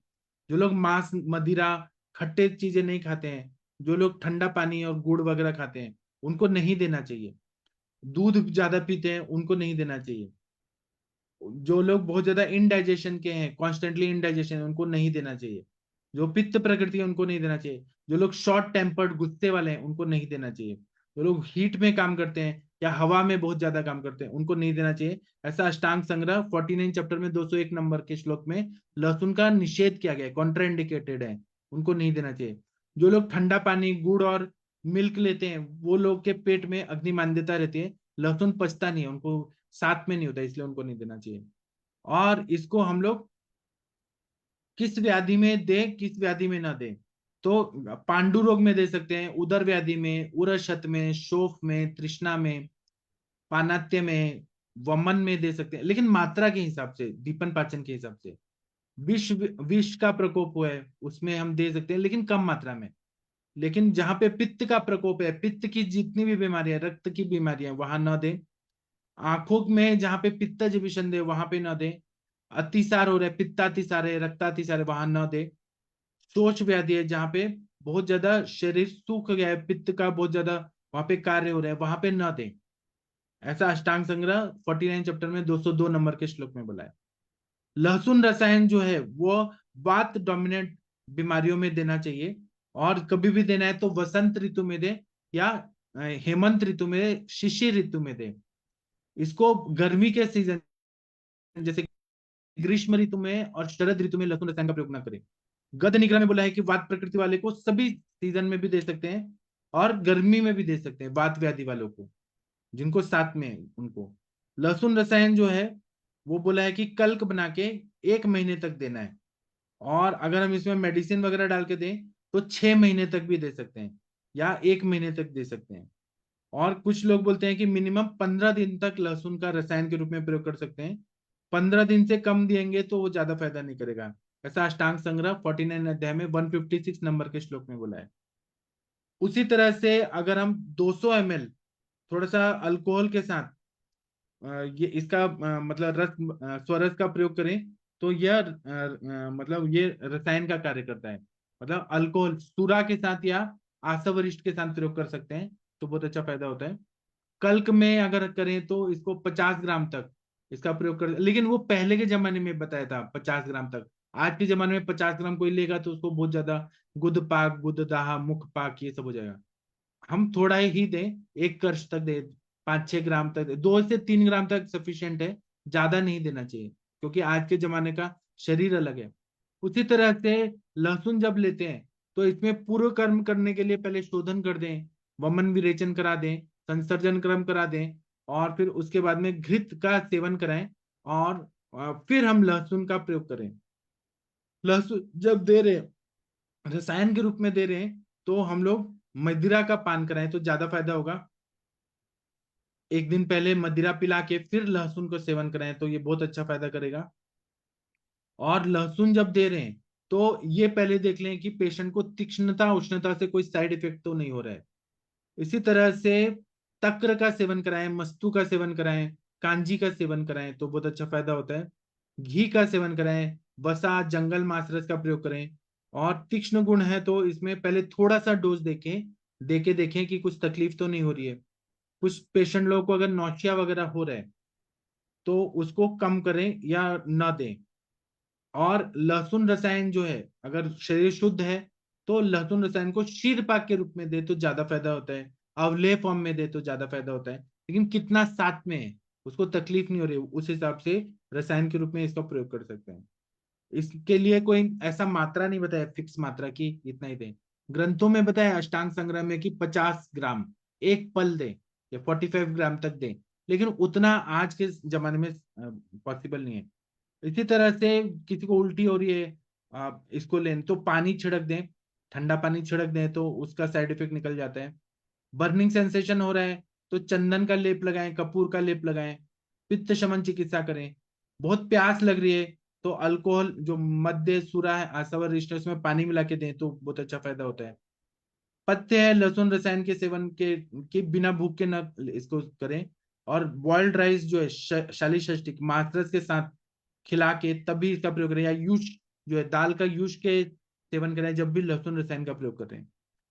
जो लोग मांस मदिरा खट्टे चीजें नहीं खाते हैं, जो लोग ठंडा पानी और गुड़ वगैरह खाते हैं उनको नहीं देना चाहिए। दूध ज्यादा पीते हैं उनको नहीं देना चाहिए। जो लोग बहुत ज्यादा इनडाइजेशन के हैं, कॉन्स्टेंटली इनडाइजेशन, उनको नहीं देना चाहिए। जो पित्त प्रकृति है उनको नहीं देना चाहिए। जो लोग शॉर्ट टेम्पर्ड गुस्से वाले हैं उनको नहीं देना चाहिए। जो लोग हीट में काम करते हैं या हवा में बहुत ज्यादा काम करते हैं उनको नहीं देना चाहिए। ऐसा अष्टांग संग्रह 49 चैप्टर में 201 नंबर के श्लोक में लहसुन का निषेध किया गया है, कॉन्ट्राइंडिकेटेड है, उनको नहीं देना चाहिए। जो लोग ठंडा पानी गुड़ और मिल्क लेते हैं वो लोग के पेट में अग्निमांद्यता रहती है, लहसुन पचता नहीं है, उनको साथ में नहीं होता, इसलिए उनको नहीं देना चाहिए। और इसको हम लोग किस व्याधि में दें, किस व्याधि में ना दें, तो पांडु रोग में दे सकते हैं, उदर व्याधि में, उरशत में, शोफ में, तृष्णा में, पानात्य में, वमन में दे सकते हैं, लेकिन मात्रा के हिसाब से, दीपन पाचन के हिसाब से। विष विष का प्रकोप है उसमें हम दे सकते हैं लेकिन कम मात्रा में। लेकिन जहां पे पित्त का प्रकोप है, पित्त की जितनी भी बीमारियां, रक्त की बीमारियां, वहां न दें। आंखों में जहां पे पित्तज विषण दे वहां पे न दे। अतिसार हो रहा है, पित्तातिसार है, रक्तातिसार है, वहां न दे। सोच व्याधि है जहां पे बहुत ज्यादा शरीर सूख गया है, पित्त का बहुत ज्यादा वहां पे कार्य हो रहा है, वहां पे न दें। ऐसा अष्टांग संग्रह 49 चैप्टर में 202 नंबर के श्लोक में बोला है। लहसुन रसायन जो है वो वात डोमिनेंट बीमारियों में देना चाहिए, और कभी भी देना है तो वसंत ऋतु में दे, या हेमंत ऋतु में, शिशिर ऋतु में दे। इसको गर्मी के सीजन जैसे ग्रीष्म ऋतु में और शरद ऋतु में लहसुन रसायन का प्रयोग ना करें। गद निग्रह में बोला है कि वात प्रकृति वाले को सभी सीजन में भी दे सकते हैं और गर्मी में भी दे सकते हैं, वात व्याधि वालों को, जिनको साथ में है, उनको लहसुन रसायन जो है वो बोला है कि कल्क बना के 1 महीने तक देना है। और अगर हम इसमें मेडिसिन वगैरह डाल के दें तो 6 महीने तक भी दे सकते हैं, या 1 महीने तक दे सकते हैं। और कुछ लोग बोलते हैं कि मिनिमम 15 दिन तक लहसुन का रसायन के रूप में प्रयोग कर सकते हैं। 15 दिन से कम देंगे तो वो ज्यादा फायदा नहीं करेगा। ऐसा अष्टांग संग्रह 49 अध्याय में 156 नंबर के श्लोक में बोला है। उसी तरह से अगर हम 200 ml थोड़ा सा अल्कोहल के साथ ये इसका मतलब स्वरस का प्रयोग करें तो यह मतलब ये रसायन का कार्य करता है। मतलब अल्कोहल सूरा के साथ या आसवरिष्ट के साथ प्रयोग कर सकते हैं, तो बहुत अच्छा फायदा होता है। कल्क में अगर करें तो इसको 50 ग्राम तक इसका प्रयोग कर, लेकिन वो पहले के जमाने में बताया था 50 ग्राम तक। आज के जमाने में 50 ग्राम कोई लेगा तो उसको बहुत ज्यादा गुद पाक, गुद दाह, मुख पाक ये सब हो जाएगा। हम थोड़ा ही दें, 1 कर्श तक दे, 5-6 ग्राम तक दे, 2 से 3 ग्राम तक सफिशियंट है, ज्यादा नहीं देना चाहिए, क्योंकि आज के जमाने का शरीर अलग है। उसी तरह से लहसुन जब लेते हैं तो इसमें पूर्व कर्म करने के लिए पहले शोधन कर दें, वमन विरेचन करा दें, संसर्जन कर्म करा दें, और फिर उसके बाद में घृत का सेवन कराएं, और फिर हम लहसुन का प्रयोग करें। लहसुन जब दे रहे हैं, रसायन के रूप में दे रहे हैं, तो हम लोग मदिरा का पान कराएं तो ज्यादा फायदा होगा। एक दिन पहले मदिरा पिला के फिर लहसुन को सेवन कराएं तो ये बहुत अच्छा फायदा करेगा। और लहसुन जब दे रहे हैं तो ये पहले देख लें कि पेशेंट को तीक्ष्णता उष्णता से कोई साइड इफेक्ट तो नहीं हो रहा है। इसी तरह से तक्र का सेवन कराएं, मस्तु का सेवन कराएं, कांजी का सेवन कराएं तो बहुत अच्छा फायदा होता है। घी का सेवन कराएं, वसा, जंगल मासरस का प्रयोग करें। और तीक्ष्ण गुण है तो इसमें पहले थोड़ा सा डोज देके देखें कि कुछ तकलीफ तो नहीं हो रही है। कुछ पेशेंट लोगों को अगर नौशिया वगैरह हो रहा है तो उसको कम करें या ना दें। और लहसुन रसायन जो है, अगर शरीर शुद्ध है तो लहसुन रसायन को शीरपाक के रूप में दे तो ज्यादा फायदा होता है, अवलेह फॉर्म में दे तो ज्यादा फायदा होता है। लेकिन कितना साथ में है, उसको तकलीफ नहीं हो रही, उस हिसाब से रसायन के रूप में इसका प्रयोग कर सकते हैं। इसके लिए कोई ऐसा मात्रा नहीं बताया, फिक्स मात्रा की इतना ही दें। ग्रंथों में बताया अष्टांग संग्रह में कि 50 ग्राम एक पल दें, या 45 ग्राम तक दें, लेकिन उतना आज के जमाने में पॉसिबल नहीं है। इसी तरह से किसी को उल्टी हो रही है, आप इसको लें तो पानी छिड़क दें, ठंडा पानी छिड़क दें तो उसका साइड इफेक्ट निकल जाता है। बर्निंग सेंसेशन हो रहा है तो चंदन का लेप लगाएं, कपूर का लेप लगाएं, पित्त शमन चिकित्सा करें। बहुत प्यास लग रही है तो अल्कोहल जो मद्य, सुरा है, आसवर, रिश्ते, उसमें पानी मिला के दें तो बहुत अच्छा फायदा होता है। पथ्य है लहसुन रसायन के सेवन के बिना भूख के न इसको करें। और बॉइल्ड राइस जो है शाली षष्टिक मात्रस के साथ खिला के तभी इसका प्रयोग करें, या यूज जो है दाल का यूज के सेवन करें जब भी लहसुन रसायन का प्रयोग करें।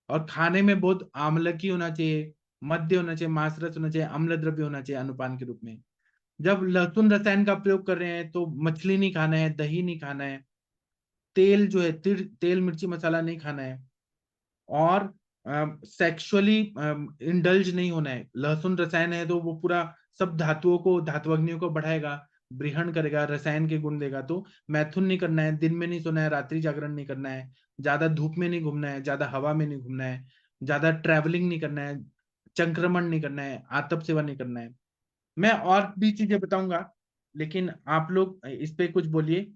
और खाने में बहुत आम्लकी होना चाहिए, मध्य होना चाहिए, मांसरस होना चाहिए, अम्ल द्रव्य होना चाहिए अनुपान के रूप में। जब लहसुन रसायन का प्रयोग कर रहे हैं तो मछली नहीं खाना है, दही नहीं खाना है, तेल जो है तेल मिर्ची मसाला नहीं खाना है, और सेक्सुअली इंडल्ज नहीं होना है। लहसुन रसायन है तो वो पूरा सब धातुओं को, धात्वग्नियों को बढ़ाएगा, ब्रीहण करेगा, रसायन के गुण देगा। तो मैथुन नहीं करना है, दिन में नहीं सोना है, रात्रि जागरण नहीं करना है, ज्यादा धूप में नहीं घूमना है, ज्यादा हवा में नहीं घूमना है, ज्यादा ट्रैवलिंग नहीं करना है, संक्रमण नहीं करना है, आतप सेवा नहीं करना है। मैं और भी चीजें बताऊंगा, लेकिन आप लोग इस पे कुछ बोलिए।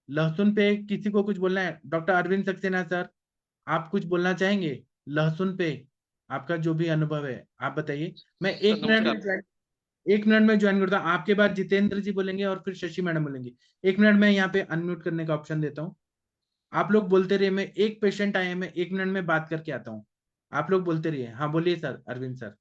लहसुन पे किसी को कुछ बोलना है? डॉक्टर अरविंद सक्सेना सर, आप कुछ बोलना चाहेंगे लहसुन पे? आपका जो भी अनुभव है आप बताइए। मैं सर एक मिनट में नमस्कार। ज्वाइन 1 मिनट में ज्वाइन करता हूँ, आपके बाद जितेंद्र जी बोलेंगे और फिर शशि मैडम बोलेंगे। 1 मिनट में यहाँ पे अनम्यूट करने का ऑप्शन देता हूँ। आप लोग बोलते रहिए, मैं एक पेशेंट आए हैं, मैं 1 मिनट में बात करके आता हूँ। आप लोग बोलते रहिए। हाँ बोलिए सर, अरविंद सर।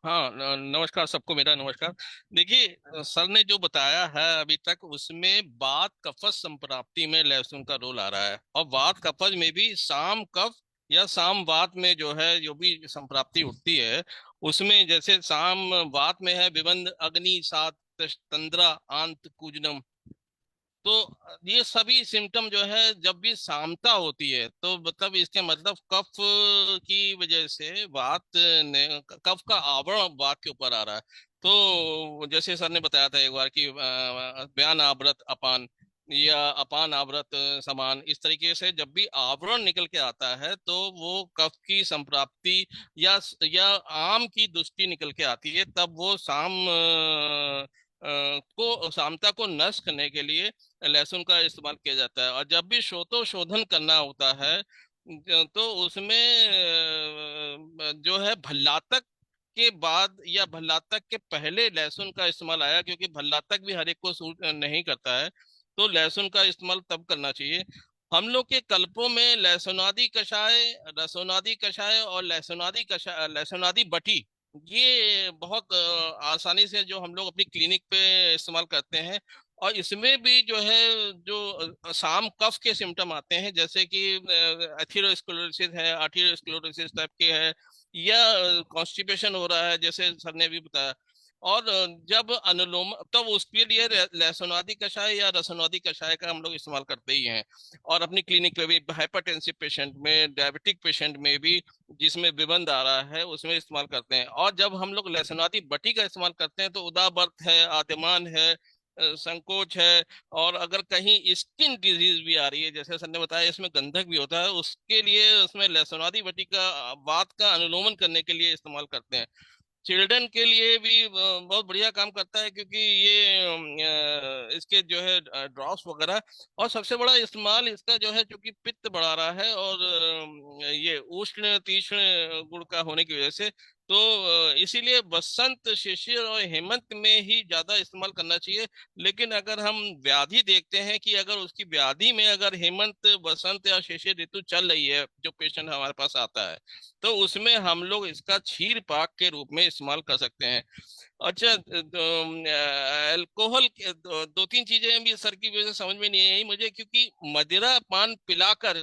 हाँ, नमस्कार सबको, मेरा नमस्कार। देखिए, सर ने जो बताया है अभी तक उसमें वात कफज संप्राप्ति में लहसुन का रोल आ रहा है, और वात कफज में भी साम कफ या सामवात में जो है जो भी संप्राप्ति उठती है, उसमें जैसे सामवात में है विबंध अग्नि सात तंद्रा आंत कूजनम। तो ये सभी सिम्टम जो है जब भी सामता होती है तो मतलब इसके मतलब कफ की वजह से वात ने कफ का आवरण वात के ऊपर आ रहा है। तो जैसे सर ने बताया था एक बार कि व्यान आवृत अपान या अपान आवृत समान, इस तरीके से जब भी आवरण निकल के आता है तो वो कफ की संप्राप्ति या आम की दृष्टि निकल के आती है, तब वो को सामता को नष्ट करने के लिए लहसुन का इस्तेमाल किया जाता है। और जब भी शोधन करना होता है तो उसमें जो है भल्लातक के बाद या भल्लातक के पहले लहसुन का इस्तेमाल आया, क्योंकि भल्लातक भी हर एक को सूट नहीं करता है। तो लहसुन का इस्तेमाल तब करना चाहिए। हम लोग के कल्पों में लहसुनादि कषाय, रसोनादि कषाय और लहसुनादि बटी, ये बहुत आसानी से जो हम लोग अपनी क्लिनिक पे इस्तेमाल करते हैं। और इसमें भी जो है जो शाम कफ के सिम्टम आते हैं, जैसे कि एथेरोस्क्लेरोसिस है, आर्टेरियोस्क्लेरोसिस टाइप के है, या कॉन्स्टिपेशन हो रहा है जैसे सर ने भी बताया। और जब अनुलोम, तब उसके लिए लहसुनादि कषाय या रसुनादि कषाय का हम लोग इस्तेमाल करते ही हैं। और अपनी क्लिनिक पे भी हाइपरटेंसिव पेशेंट में, डायबिटिक पेशेंट में भी जिसमें विबंध आ रहा है उसमें इस्तेमाल करते हैं। और जब हम लोग लहसुनादि बटी का इस्तेमाल करते हैं तो उदाबर्त है, आद्यमान है, संकोच है, और अगर कहीं स्किन डिजीज भी आ रही है जैसे सर ने बताया इसमें गंधक भी होता है, उसके लिए उसमें लहसुनादि बटी का वात का अनुलोमन करने के लिए इस्तेमाल करते हैं। चिल्ड्रन के लिए भी बहुत बढ़िया काम करता है, क्योंकि ये इसके जो है ड्रॉप्स वगैरह। और सबसे बड़ा इस्तेमाल इसका जो है, क्योंकि पित्त बढ़ा रहा है और ये उष्ण तीक्ष्ण गुण का होने की वजह से, तो इसीलिए बसंत, शिशिर और हेमंत में ही ज्यादा इस्तेमाल करना चाहिए। लेकिन अगर हम व्याधि देखते हैं कि अगर उसकी व्याधि में अगर हेमंत, बसंत या शिशिर ऋतु चल रही है, जो पेशेंट हमारे पास आता है, तो उसमें हम लोग इसका क्षीर पाक के रूप में इस्तेमाल कर सकते हैं। अच्छा, अल्कोहल दो तीन चीजें भी सर की वजह से समझ में नहीं आई मुझे, क्योंकि मदिरा पान पिलाकर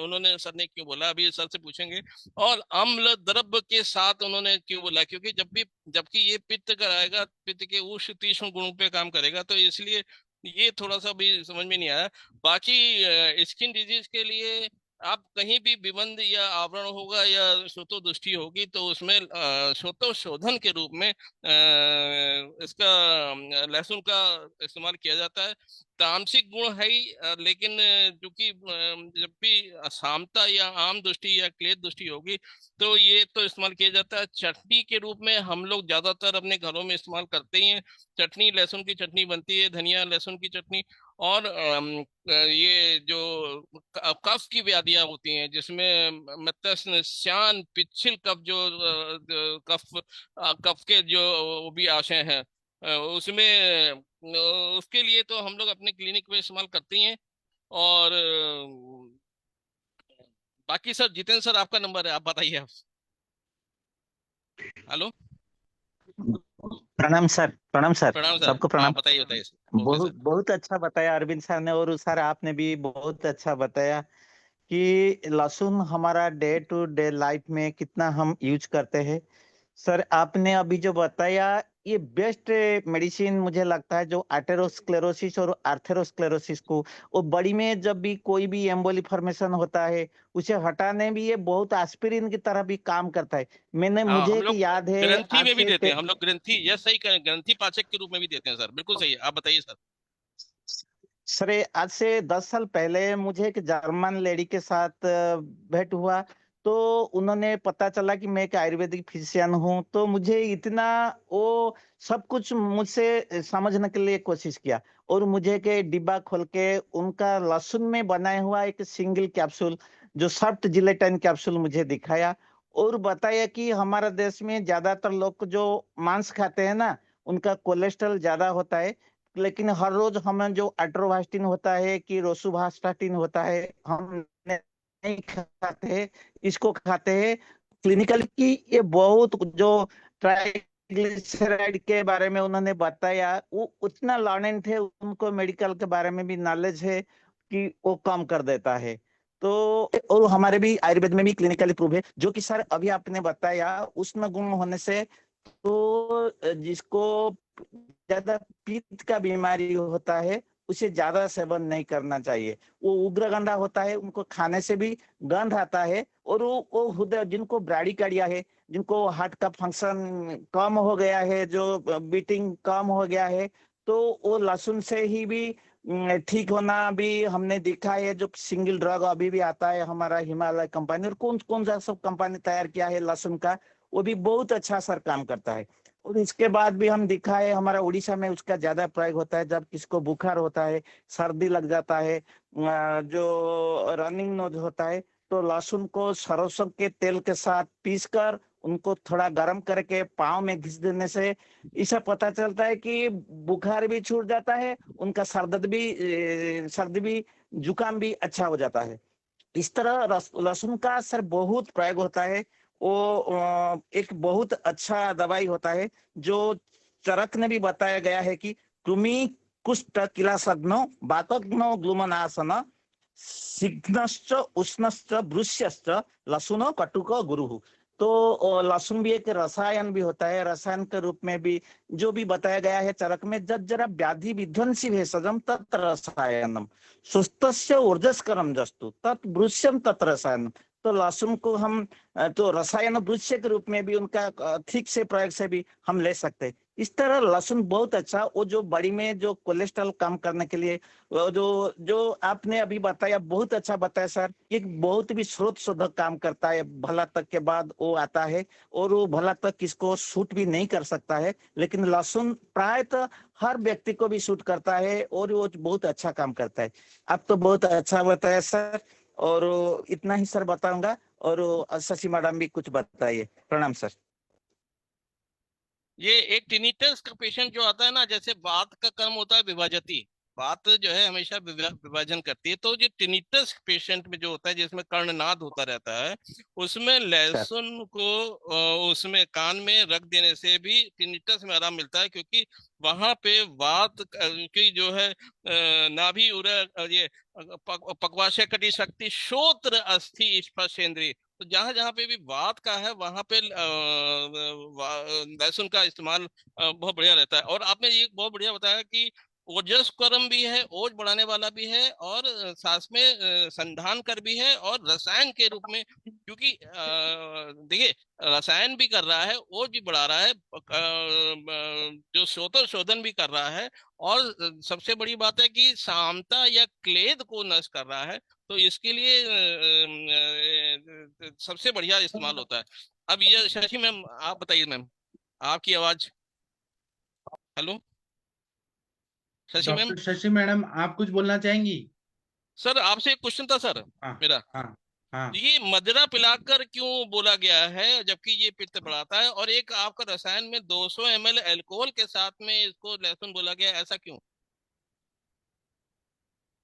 उन्होंने, सर ने क्यों बोला अभी सर से पूछेंगे। और अम्ल द्रव्य के साथ उन्होंने क्यों बोला, क्योंकि जबकि ये पित्त कराएगा, पित्त के उष्ण तीक्ष्ण गुणों पे काम करेगा, तो इसलिए ये थोड़ा सा भी समझ में नहीं आया। बाकी स्किन डिजीज के लिए आप कहीं भी विबंध या आवरण होगा या श्रोतो दृष्टि होगी तो उसमें श्रोतो शोधन के रूप में इसका लहसुन का इस्तेमाल किया जाता है। तामसिक गुण है ही, लेकिन चूंकि जब भी असामता या आम दृष्टि या क्लेद दृष्टि होगी तो ये तो इस्तेमाल किया जाता है। चटनी के रूप में हम लोग ज्यादातर अपने घरों में इस्तेमाल करते ही हैं। चटनी, लहसुन की चटनी बनती है, धनिया लहसुन की चटनी। और ये जो कफ की व्याधियां होती हैं जिसमें मतलब श्यान पिच्छिल कफ, जो कफ कफ के जो वो भी आशय हैं, उसमें उसके लिए तो हम लोग अपने क्लिनिक में इस्तेमाल करते ही हैं। और बाकी सर, जितेंद्र सर आपका नंबर है, आप बताइए आप। हेलो। प्रणाम सर, प्रणाम सर, प्रणाम सर। सबको हाँ, प्रणाम। बताइए बताइए सर। ओके बहुत सर। बहुत अच्छा बताया अरविंद सर ने, और सर आपने भी बहुत अच्छा बताया कि लहसुन हमारा डे टू डे लाइफ में कितना हम यूज करते हैं। सर आपने अभी जो बताया ये बेस्ट मेडिसिन मुझे लगता है, जो आर्टेरोस्क्लेरोसिस और आर्थेरोस्क्लेरोसिस को, वो बड़ी में जब भी कोई भी एम्बोली फॉर्मेशन होता है उसे हटाने भी ये बहुत एस्पिरिन की तरह भी काम करता है। मैंने हाँ, मुझे हम एक लोग याद है ग्रंथि आज में भी से देते हैं, हम लोग ग्रंथि, यह सही करें, ग्रंथि पाचक के रूप में भी देते हैं सर, बिल्कुल सही है, आप बताइए सर। सर आज से 10 साल पहले मुझे एक जर्मन लेडी के साथ भेंट हुआ। तो उन्होंने पता चला कि मैं एक आयुर्वेदिक फिजिशियन हूँ, तो मुझे इतना वो सब कुछ मुझसे समझने के लिए कोशिश किया, और मुझे के डिब्बा खोल के उनका लहसुन में बनाया हुआ एक सिंगल कैप्सूल, जो सॉफ्ट जिलेटिन कैप्सूल मुझे दिखाया, और बताया कि हमारे देश में ज्यादातर लोग जो मांस खाते हैं ना, उनका कोलेस्ट्रॉल ज्यादा होता है। लेकिन हर रोज हमें जो एट्रोवास्टिन होता है कि रोसुवास्टाटिन होता है, हम नहीं खाते, इसको खाते हैं। क्लिनिकल की ये बहुत जो ट्राइग्लिसराइड के बारे में उन्होंने बताया, वो उतना लर्निंग थे, उनको मेडिकल के बारे में भी नॉलेज है कि वो कम कर देता है। तो और हमारे भी आयुर्वेद में भी क्लिनिकली प्रूव है, जो कि सर अभी आपने बताया उष्ण गुण होने से, तो जिसको ज्यादा पित्त का बीमारी होता है उसे ज्यादा सेवन नहीं करना चाहिए। वो उग्र गंधा होता है, उनको खाने से भी गंध आता है। और वो हृदय, जिनको ब्राडिकार्डिया है, जिनको हार्ट का फंक्शन कम हो गया है, जो बीटिंग कम हो गया है, तो वो लहसुन से ही भी ठीक होना भी हमने देखा है। जो सिंगल ड्रग अभी भी आता है हमारा हिमालय कंपनी, और कौन कौन सा सब कंपनी तैयार किया है लहसुन का, वो भी बहुत अच्छा सर काम करता है। और इसके बाद भी हम दिखा है हमारा उड़ीसा में उसका ज्यादा प्रयोग होता है। जब किसको बुखार होता है, सर्दी लग जाता है, जो रनिंग नोज होता है, तो लहसुन को सरसों के तेल के साथ पीसकर उनको थोड़ा गर्म करके पाँव में घिस देने से इससे पता चलता है कि बुखार भी छूट जाता है, उनका सर्दी भी, जुकाम भी अच्छा हो जाता है। इस तरह लहसुन का सर बहुत प्रयोग होता है। वो एक बहुत अच्छा दवाई होता है, जो चरक ने भी बताया गया है कि कृमि कुष्ठ किलासग्नो बातग्नो ग्लुमनासन सिग्नश्च उष्णश्च भृश्यश्च लहसुनो कटुको गुरुः। तो लहसुन भी एक रसायन भी होता है, रसायन के रूप में भी जो भी बताया गया है चरक में, जरा व्याधि विध्वंसी भेषजम तत् रसायनम सुस्तस्य ऊर्जस्करम जस्तु तत् भृश्यम तत् रसायनम। तो लहसुन को हम तो रसायन भृश्य के रूप में भी उनका ठीक से प्रयोग से भी हम ले सकते हैं। इस तरह लहसुन बहुत अच्छा, वो जो बॉडी में जो कोलेस्ट्रॉल कम करने के लिए, वो जो जो आपने अभी बताया बहुत अच्छा बताया सर। एक बहुत भी स्रोत शोधक काम करता है, भला तक के बाद वो आता है, और वो भला तक किसको सूट भी नहीं कर सकता है, लेकिन लहसुन प्रायतः हर व्यक्ति को भी सूट करता है और वो बहुत अच्छा काम करता है। आप तो बहुत अच्छा बताया सर, और इतना ही सर बताऊंगा। और शशि मैडम भी कुछ बताइए। प्रणाम सर। ये एक टिनिटस का पेशेंट जो आता है ना, जैसे वात का कर्म होता है विभाजती, वात जो है हमेशा विभाजन करती है। तो जो टिनिटस पेशेंट में जो होता है, जिसमें कर्णनाद होता रहता है, उसमें सर लहसुन को उसमें कान में रख देने से भी टिनिटस में आराम मिलता है, क्योंकि वहां पे वात की जो है नाभि ये पक्वाशय कटी शक्ति श्रोत्र अस्थि स्पर्शेंद्रिय, तो जहां जहां पे भी वात का है वहां पे लहसुन का इस्तेमाल बहुत बढ़िया रहता है। और आपने ये बहुत बढ़िया बताया कि ओजस कर्म भी है, ओज बढ़ाने वाला भी है, और सांस में संधान कर भी है, और रसायन के रूप में, क्योंकि देखिए रसायन भी कर रहा है, ओज भी बढ़ा रहा है, जो शोधन शोधन भी कर रहा है, और सबसे बड़ी बात है कि सामता या क्लेद को नष्ट कर रहा है। तो इसके लिए सबसे बढ़िया इस्तेमाल होता है। अब ये शशि मैम आप बताइए मैम, आपकी आवाज। Hello Shashi ma'am. Doctor Shashi madam, आप कुछ बोलना चाहेंगी? सर आपसे एक क्वेश्चन था सर हाँ मेरा। हाँ हाँ। ये मदिरा पिलाकर क्यों बोला गया है, जबकि ये पित्त बढ़ाता है, और एक आपका रसायन में 200 ml अल्कोहल के साथ में इसको लहसुन बोला गया है, ऐसा क्यों?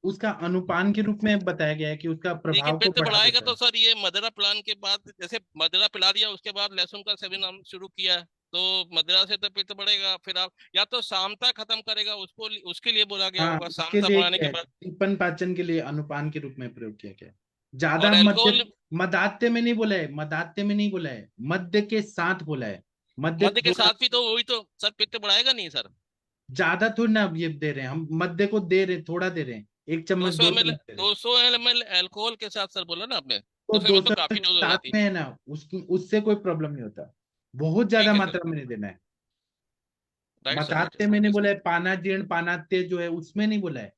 उसका अनुपान के रूप में बताया गया है कि उसका देखिए प्रभाव को पित्त बढ़ा बढ़ाएगा देता तो है। सर ये मदिरा पिलाने के बाद, जैसे मदिरा पिला दिया उसके बाद लहसुन का सेवन हम शुरू किया, तो मदिरा से तो पित्त बढ़ेगा। फिर आप या तो सामता खत्म करेगा, उसको उसके लिए बोला गया हाँ, होगा उसके सामता लिए बढ़ाने क्या के है, बाद। टिप्पण पाचन के लिए अनुपान के रूप में प्रयोग किया गया है। और ज्यादा मध्य, अल्कोहल मदात्य में नहीं बोला है, मदात्य में नहीं बोला है, मध्य के साथ बोला है। मध्य मध्य के थोड़ा, साथ भी तो वही तो सर पित्त बढ़ाएगा नहीं सर। ज्यादा थोड़ी ना ये दे रहे हैं हम, मध्य को दे रहे, थोड़ा दे रहे हैं, 1 चम्मच 200 दो ml, चम्मच दे रहे हैं। 200 ml अल्कोहल के साथ सर बोला ना आपने, तो 200 ml तो 200 काफी डोज हो साथ जाती है। में है ना, उससे कोई प्रॉब्लम नहीं होता। बहुत ज्यादा ठीक है सर। मात्रा में नहीं देना है। राइट सर, राइट मतात्य सर। में नहीं बोला है, पानाजीर्ण पानात्य जो है उसमें नहीं बोला है।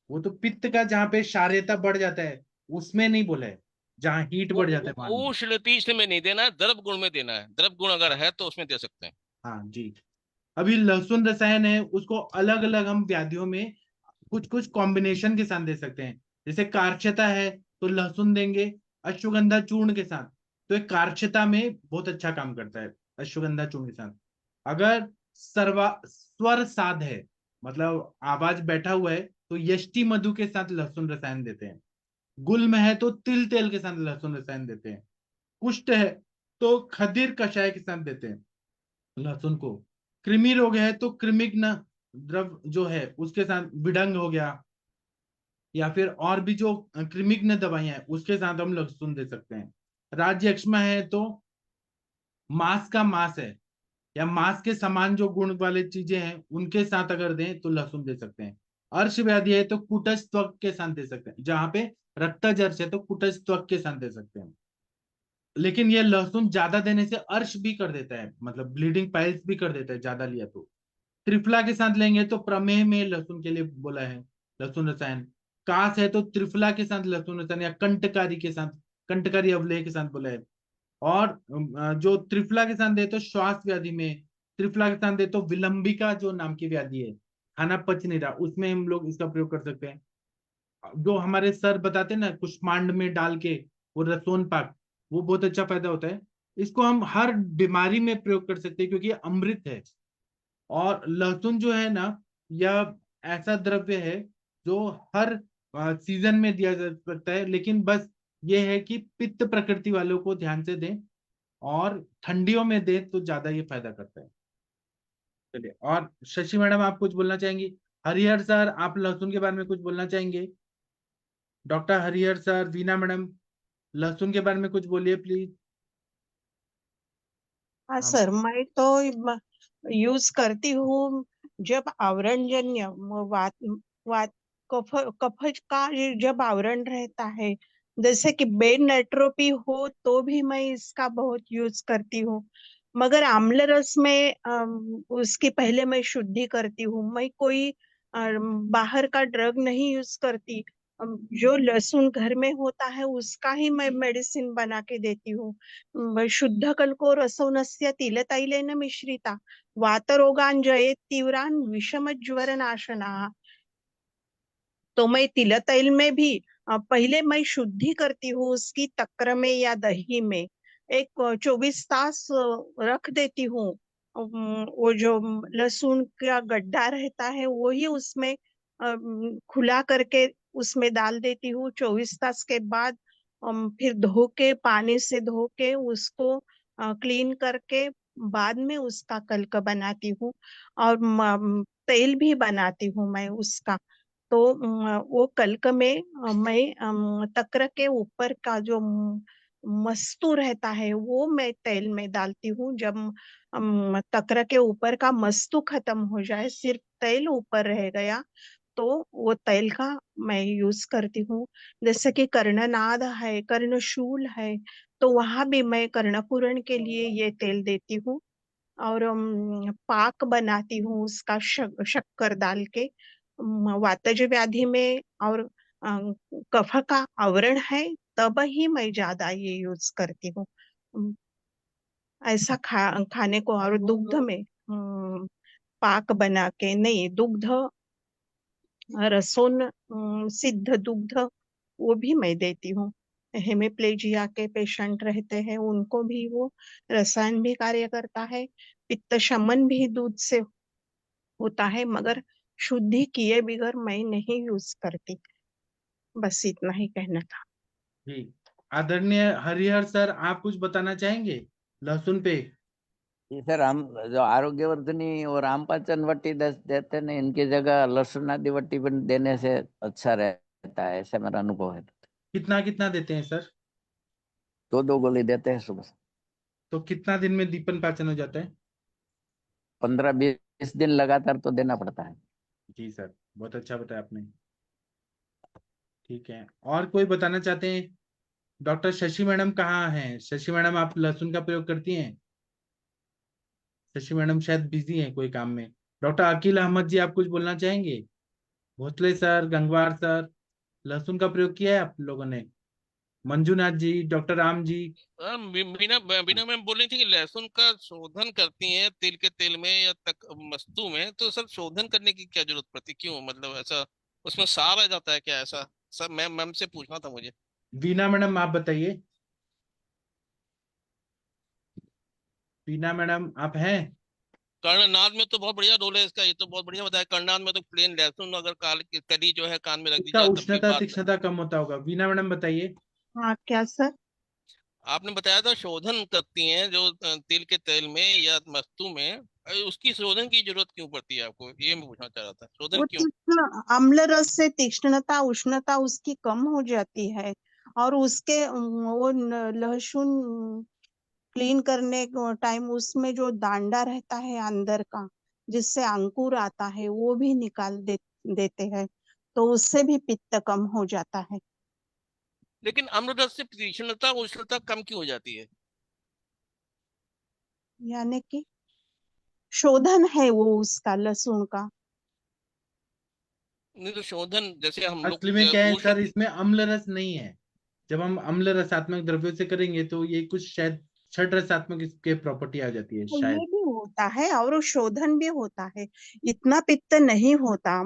वो तो पित्त का जहाँ पे क्षारीयता बढ़ जाता है उसमें नहीं बोला है, जहाँ हीट बढ़ जाता है वहां नहीं। उष्ण तीक्ष्ण में नहीं देना है, द्रव गुण में देना है। द्रव गुण अगर है तो उसमें दे सकते हैं। हाँ जी। अभी लहसुन रसायन है, उसको अलग अलग हम व्याधियों में कुछ कुछ कॉम्बिनेशन के साथ दे सकते हैं। जैसे कार्चता है तो लहसुन देंगे अश्वगंधा चूर्ण के साथ, तो एक कार्चता में बहुत अच्छा काम करता है अश्वगंधा चूर्ण के साथ। अगर स्वर साध है, मतलब आवाज बैठा हुआ है, तो यष्टि मधु के साथ लहसुन रसायन देते हैं। गुल्म है तो तिल तेल के साथ लहसुन रसायन देते हैं। कुष्ठ है तो खदीर कषाय के साथ देते हैं लहसुन को। कृमि रोग है तो कृमिघ्न द्रव जो है उसके साथ विडंग हो गया, या फिर और भी जो कृमिघ्न दवाइयां हैं उसके साथ हम लहसुन दे सकते हैं। राज्य यक्ष्मा है तो मांस का मांस है या मांस के समान जो गुण वाले चीजें हैं उनके साथ अगर दें तो लहसुन दे सकते हैं। अर्श व्याधि है तो कुटज त्वक के साथ दे सकते हैं, जहां पे रक्तज अर्श है तो कुटज त्वक के साथ दे सकते हैं। लेकिन ये लहसुन ज्यादा देने से अर्श भी कर देता है, मतलब ब्लीडिंग पाइल्स भी कर देता है ज्यादा लिया तो। त्रिफला के साथ लेंगे तो प्रमेह में लहसुन के लिए बोला है लहसुन रसायन। कास है तो त्रिफला के साथ लहसुन रसायन, या कंटकारी के साथ, कंटकारी अवलेह के साथ बोला है। और जो त्रिफला के साथ दे तो श्वास व्याधि में, त्रिफला के साथ दे तो विलंबिका जो नाम की व्याधि है, खाना पच नहीं रहा, उसमें हम लोग इसका प्रयोग कर सकते हैं। जो हमारे सर बताते हैं ना कुष्मांड में डाल के वो रसोन पाक, वो बहुत अच्छा फायदा होता है। इसको हम हर बीमारी में प्रयोग कर सकते हैं क्योंकि ये अमृत है। और लहसुन जो है ना, यह ऐसा द्रव्य है जो हर सीजन में दिया जा सकता है, लेकिन बस ये है कि पित्त प्रकृति वालों को ध्यान से दें और ठंडियों में दें तो ज्यादा ये फायदा करता है। चलिए, और शशि मैडम आप कुछ बोलना चाहेंगी? हरिहर सर आप लहसुन के बारे में कुछ बोलना चाहेंगे? Doctor Harihar sir, Veena madam, लहसुन के बारे में कुछ बोलिए प्लीज। हाँ हाँ। सर, मैं तो यूज करती हूँ जब आवरणजन्य वात वात कफ कफ का जब आवरण रहता है, जैसे कि बेन नेट्रोपी हो तो भी मैं इसका बहुत यूज करती हूँ। मगर आम्ल रस में उसके पहले मैं शुद्धि करती हूँ। मैं कोई बाहर का ड्रग नहीं यूज करती। जो लहसुन घर में होता है उसका ही मैं मेडिसिन बना के देती हूँ। शुद्ध कल्को रसोनस्य तिलतैलेन मिश्रिता वातरोगान जयेत तीव्रान विषम ज्वर नाशना। तो मैं तिल तैल में भी पहले मैं शुद्धि करती हूँ उसकी, तक्र में या दही में एक 24 तास रख देती हूँ। वो जो लहसुन का गड्ढा रहता है वो ही उसमें खुला करके उसमें डाल देती हूँ। 24 तास के बाद फिर धो के, पानी से धो के उसको क्लीन करके बाद में उसका कल्क बनाती हूँ। और तेल भी बनाती हूँ मैं उसका। तो वो कल्क में मैं तक्र के ऊपर का जो मस्तू रहता है वो मैं तेल में डालती हूँ। जब तक्र के ऊपर का मस्तू खत्म हो जाए, सिर्फ तेल ऊपर रह गया, तो वो तेल का मैं यूज करती हूँ। जैसे कि कर्णनाद है, कर्णशूल है, तो वहां भी मैं कर्णपूरण के लिए ये तेल देती हूँ। और पाक बनाती हूँ उसका शक्कर डाल के। वातज व्याधि में और कफ का आवरण है तब ही मैं ज्यादा ये यूज करती हूँ। ऐसा खाने को। और दुग्ध में पाक बना के, नहीं दुग्ध, रसोन सिद्ध दुग्ध वो भी मैं देती हूँ। हेमिप्लेजिया के पेशेंट रहते हैं उनको भी वो रसायन भी कार्य करता है। पित्त शमन भी दूध से होता है, मगर शुद्धि किए बगैर मैं नहीं यूज करती। बस इतना ही कहना था। जी, आदरणीय हरिहर सर आप कुछ बताना चाहेंगे लहसुन पे? जी सर, हम जो आरोग्यवर्धनी और आमपाचन वट्टी देते हैं इनकी जगह लहसुन आदि वट्टी बन देने से अच्छा रहता है, ऐसा मेरा अनुभव है। कितना कितना देते हैं सर? 2-2 गोली देते हैं सुबह। तो कितना दिन में दीपन पाचन हो जाता है? 15-20 दिन लगातार तो देना पड़ता है। जी सर, बहुत अच्छा बताया आपने। ठीक है, और कोई बताना चाहते हैं? डॉक्टर शशि मैडम कहाँ हैं? शशि मैडम आप लहसुन का प्रयोग करती हैं? शशि मैडम शायद बिजी हैं कोई काम में। डॉक्टर अकील अहमद जी आप कुछ बोलना चाहेंगे? भोसले सर, गंगवार सर, लहसुन का प्रयोग किया है आप लोगों ने? मंजूनाथ जी, डॉक्टर राम जी। बिना बिना मैम बोल रही थी कि लहसुन का शोधन करती हैं तिल के तेल में या तक मस्तू में, तो सर शोधन करने की क्या जरूरत पड़ती, क्यों, मतलब ऐसा उसमें सार आ जाता है क्या, ऐसा सर मैम मैम से पूछना था मुझे। वीना मैडम आप बताइए। वीना मैडम आप हैं? कर्णनाद में तो बहुत बढ़िया रोल है इसका, ये तो बहुत बढ़िया बताया। कर्णनाद में तो प्लेन लहसुन अगर कली जो है कान में रख दी इसका जाए तब भी उष्णता बात। तीक्ष्णता कम होता होगा। वीना मैडम बताइए। हाँ क्या सर? आपने बताया था शोधन करती हैं जो तिल के तेल में या मस्तू में, उसकी शोधन की जरूरत क्यों पड़ती है आपको, ये मैं पूछना चाह रहा था, शोधन वो क्यों? तीक्ष्ण अम्ल रस से तीक्ष्णता उष्णता उसकी कम हो जाती है, और उसके वो लहसुन क्लीन करने टाइम उसमें जो दांडा रहता है अंदर का, जिससे अंकुर आता है, वो भी देते हैं, तो उससे भी पित्त कम हो जाता है। लेकिन अम्लरस से तीक्ष्णता उष्णता कम क्यों हो जाती है? यानी कि शोधन है वो उसका, लहसुन का। नहीं तो शोधन जैसे हम लोग असली में क्या है उष्ण। सर, इसमें अम्ल रस नहीं है। जब हम अम्ल रसात्मक द्रव्यों से करेंगे तो ये कुछ शायद षड रसात्मक इसके प्रॉपर्टी आ जाती है तो ये शायद। भी होता है और शोधन भी होता है। इतना पित्त नहीं होता,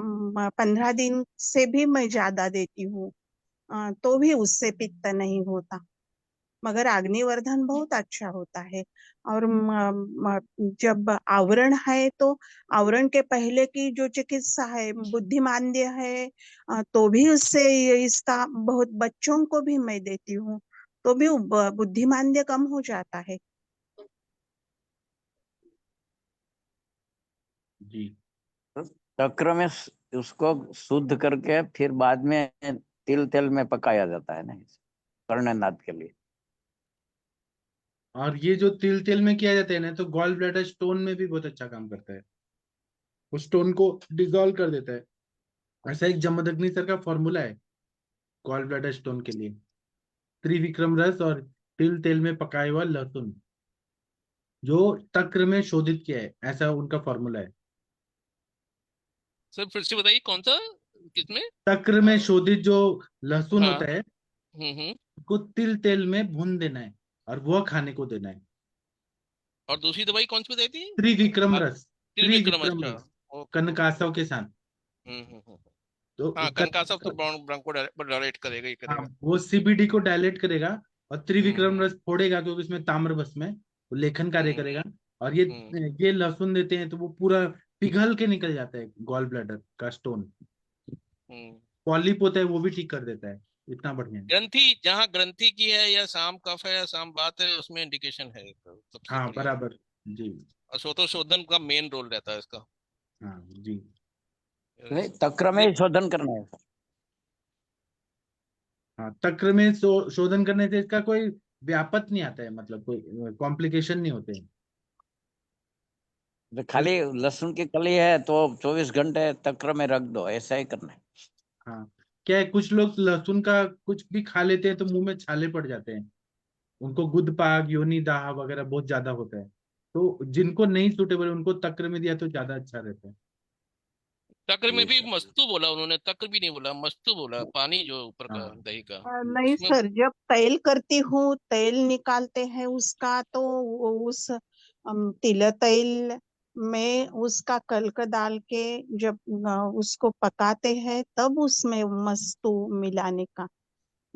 15 दिन से भी मैं ज्यादा देती हूँ, तो भी उससे पित्त नहीं होता। मगर अग्निवर्धन बहुत अच्छा होता है। और जब आवरण है तो आवरण के पहले की जो चिकित्सा है, बुद्धिमांद्य है, तो भी उससे इसका बहुत, बच्चों को भी मैं देती हूँ, तो भी बुद्धिमांद्य कम हो जाता है। जी। चक्र में उसको शुद्ध करके फिर बाद में तिल तेल में पकाया जाता है ना, कर्णनाद के लिए। और ये जो तिल तेल में किया जाता है ना, तो गॉल ब्लैडर स्टोन में भी बहुत अच्छा काम करता है। उस स्टोन को डिसॉल्व कर देता है। ऐसा एक जमदग्नि सर का फॉर्मूला है गॉल ब्लैडर स्टोन के लिए। त्रिविक्रम रस और तिल तेल में पकाया हुआ लहसुन जो तक्र में शोधित किया है, ऐसा उनका फॉर्मूला है। सर फिर से बताइए कौन सा, किसमें? तक्र में शोधित जो लहसुन हाँ। होता है हम्म। उसको तिल तेल में भून देना है और वह खाने को देना है। और दूसरी दवाई कौन सी बताई थी? त्रिविक्रम आप? रस। त्रिविक्रम, त्रिविक्रम अच्छा। रस ओके ओके कनकासव ओके। के साथ। हम्म। तो हाँ, कनका सब तो क- ब्रोंको डायरेक्ट करेगा ही हाँ, करेगा। वो सीबीडी को डायलेट करेगा और त्रिविक्रम हम्म रस फोड़ेगा क्योंकि उसमें ताम्र भस्म में वो लेखन कार्य हम्म करेगा। और ये हम्म ये लहसुन देते हैं तो वो पूरा पिघल के निकल जाता है गॉल ब्लैडर का स्टोन। हम्म। पॉलिप होता है वो भी ठीक कर देता है। इतना बढ़िया है। ग्रंथि, जहाँ ग्रंथि की है या शाम कफ है या शाम बात है, उसमें इंडिकेशन है, तो सबसे हाँ बढ़िया। बराबर। जी। और शोधन का मेन रोल रहता है इसका। हाँ जी। नहीं, तक्र में नहीं, ही शोधन करना है। हाँ, तक्र में शोधन करने से इसका कोई व्यापत नहीं आता है, मतलब कोई कॉम्प्लिकेशन नहीं होते हैं। तो खाली लहसुन की कली है तो 24 घंटे तक्र में रख दो, ऐसा ही करना है। हाँ, क्या है कुछ लोग लहसुन का कुछ भी खा लेते हैं तो मुंह में छाले पड़ जाते हैं। उनको गुदपाक योनि दाह वगैरह बहुत ज्यादा होता है। तो जिनको नहीं सूटेबल उनको तक्र में दिया तो ज्यादा अच्छा रहता है। तक्र में ये भी सब। मस्तू बोला उन्होंने, तक्र भी नहीं बोला, मस्तू बोला, पानी जो ऊपर का हाँ। दही का नहीं उसमें। सर, जब तेल करती हूँ, तेल निकालते हैं उसका, तो उस तिल तेल में उसका कल्क डाल के जब उसको पकाते हैं, तब उसमें मस्तू मिलाने का,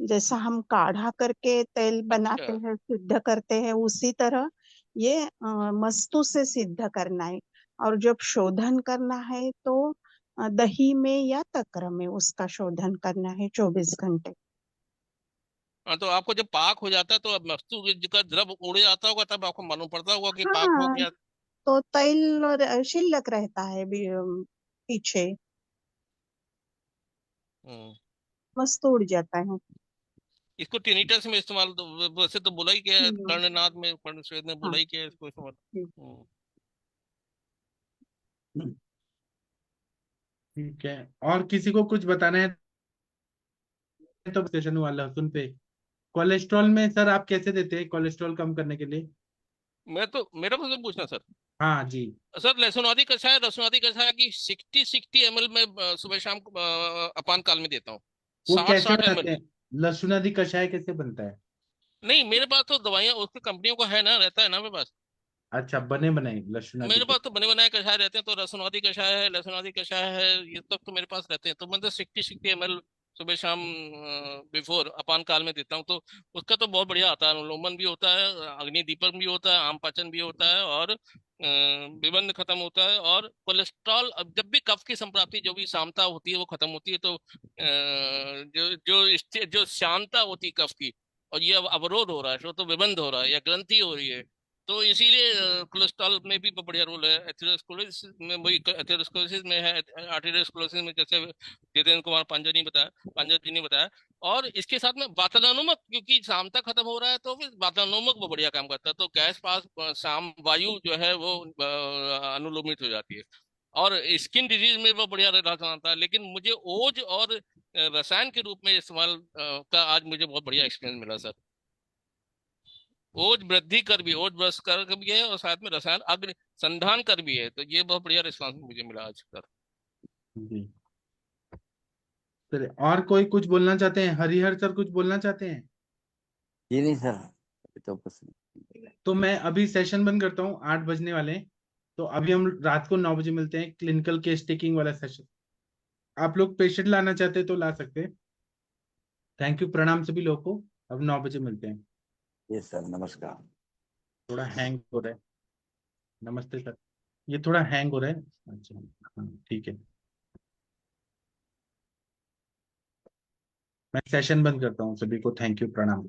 जैसा हम काढ़ा करके तेल अच्छा। बनाते हैं, सिद्ध करते हैं, उसी तरह ये मस्तू से सिद्ध करना है। और जब शोधन करना है तो दही में या तक्र में उसका शोधन करना है 24 घंटे। हाँ, तो आपको जब पाक हो जाता है तो अब मस्तू का द्रव उड़ जाता होगा, तब आपको मालूम पड़ता होगा कि पाक हो हाँ, गया। तो तेल और शिल्लक रहता है भी, पीछे हम्म। मस्त उड़ जाता है। इसको टिनिटस में इस्तेमाल वैसे तो बोला ही क्या है, हम्म, कर्णनाद में कर्णश्वेद ने हाँ। बोला ही क्या है इसको इस्तेमाल। हम्म। हम्म। ठीक है। और किसी को कुछ बताना है तो सेशन हुआ लहसुन पे। कोलेस्ट्रॉल में सर आप कैसे देते हैं कोलेस्ट्रॉल कम करने के लिए? मैं तो, मेरा तो पूछना सर। हाँ जी। सर लहसुनादि कषाय की 60 ml में सुबह शाम को, अपान काल में देता हूँ। वो साठ कैसे साठ बनाते एमएल हैं? लहसुन आदि कषाय कैसे बनता है? नहीं, मेरे पास तो दवाइयाँ उसकी कंपनियों का है ना, रहता है ना मेरे पास। अच्छा, बने बनाए लहसुन आदि मेरे के। पास तो बने बनाए कषाय रहते हैं, तो लहसुनादि कषाय है, लहसुनादि कषाय है, ये सब तो मेरे पास रहते हैं। तो मैं तो 60 ml सुबह शाम बिफोर अपान काल में देता हूँ। तो उसका तो बहुत बढ़िया आता है, अनुलोमन भी होता है, अग्नि दीपक भी होता है, आम पाचन भी होता है, और विबंध खत्म होता है, और कोलेस्ट्रॉल, अब जब भी कफ की संप्राप्ति, जो भी सामता होती है वो खत्म होती है, तो जो जो जो शांता होती है कफ की, और ये अब अवरोध हो रहा है, श्रोत विबंध हो रहा है या ग्रंथि हो रही है, तो इसीलिए कोलेस्ट्रॉल में भी बढ़िया रोल है। एथेरोस्क्लेरोसिस में वही, एथेरोस्क्लेरोसिस में है, आर्टेरियोस्क्लेरोसिस में जैसे जितेंद्र कुमार पांजर जी ने बताया। और इसके साथ में वातानुमक, क्योंकि शाम तक खत्म हो रहा है तो फिर वातानुमक वो बढ़िया काम करता है, तो गैस पास शाम वायु जो है वो अनुलोमित हो जाती है, और स्किन डिजीज में वो बढ़िया राहत आता है। लेकिन मुझे ओज और रसायन के रूप में इस्तेमाल का आज मुझे बहुत बढ़िया एक्सपीरियंस मिला सर। ओज वृद्धि कर भी, ओज ब्रश कर भी है, और साथ में रसायन अग्नि संधान कर भी है, तो ये बहुत बढ़िया रिस्पॉन्स मुझे मिला आज सर। जी सर, और कोई कुछ बोलना चाहते हैं? हरिहर सर कुछ बोलना चाहते हैं? जी नहीं सर, अभी तो कुछ नहीं। तो मैं अभी सेशन बंद करता हूँ, 8 बजने वाले हैं। तो अभी हम रात को 9 बजे मिलते हैं, क्लिनिकल केस टेकिंग वाला सेशन। आप लोग पेशेंट लाना चाहते हैं तो ला सकते हैं। थैंक यू, प्रणाम सभी लोगों को। अब 9 बजे मिलते हैं। जी सर, नमस्कार। थोड़ा हैंग हो रहा है। नमस्ते सर, ये थोड़ा हैंग हो रहा है। अच्छा, हाँ ठीक है। मैं सेशन बंद करता हूँ, सभी को थैंक यू, प्रणाम।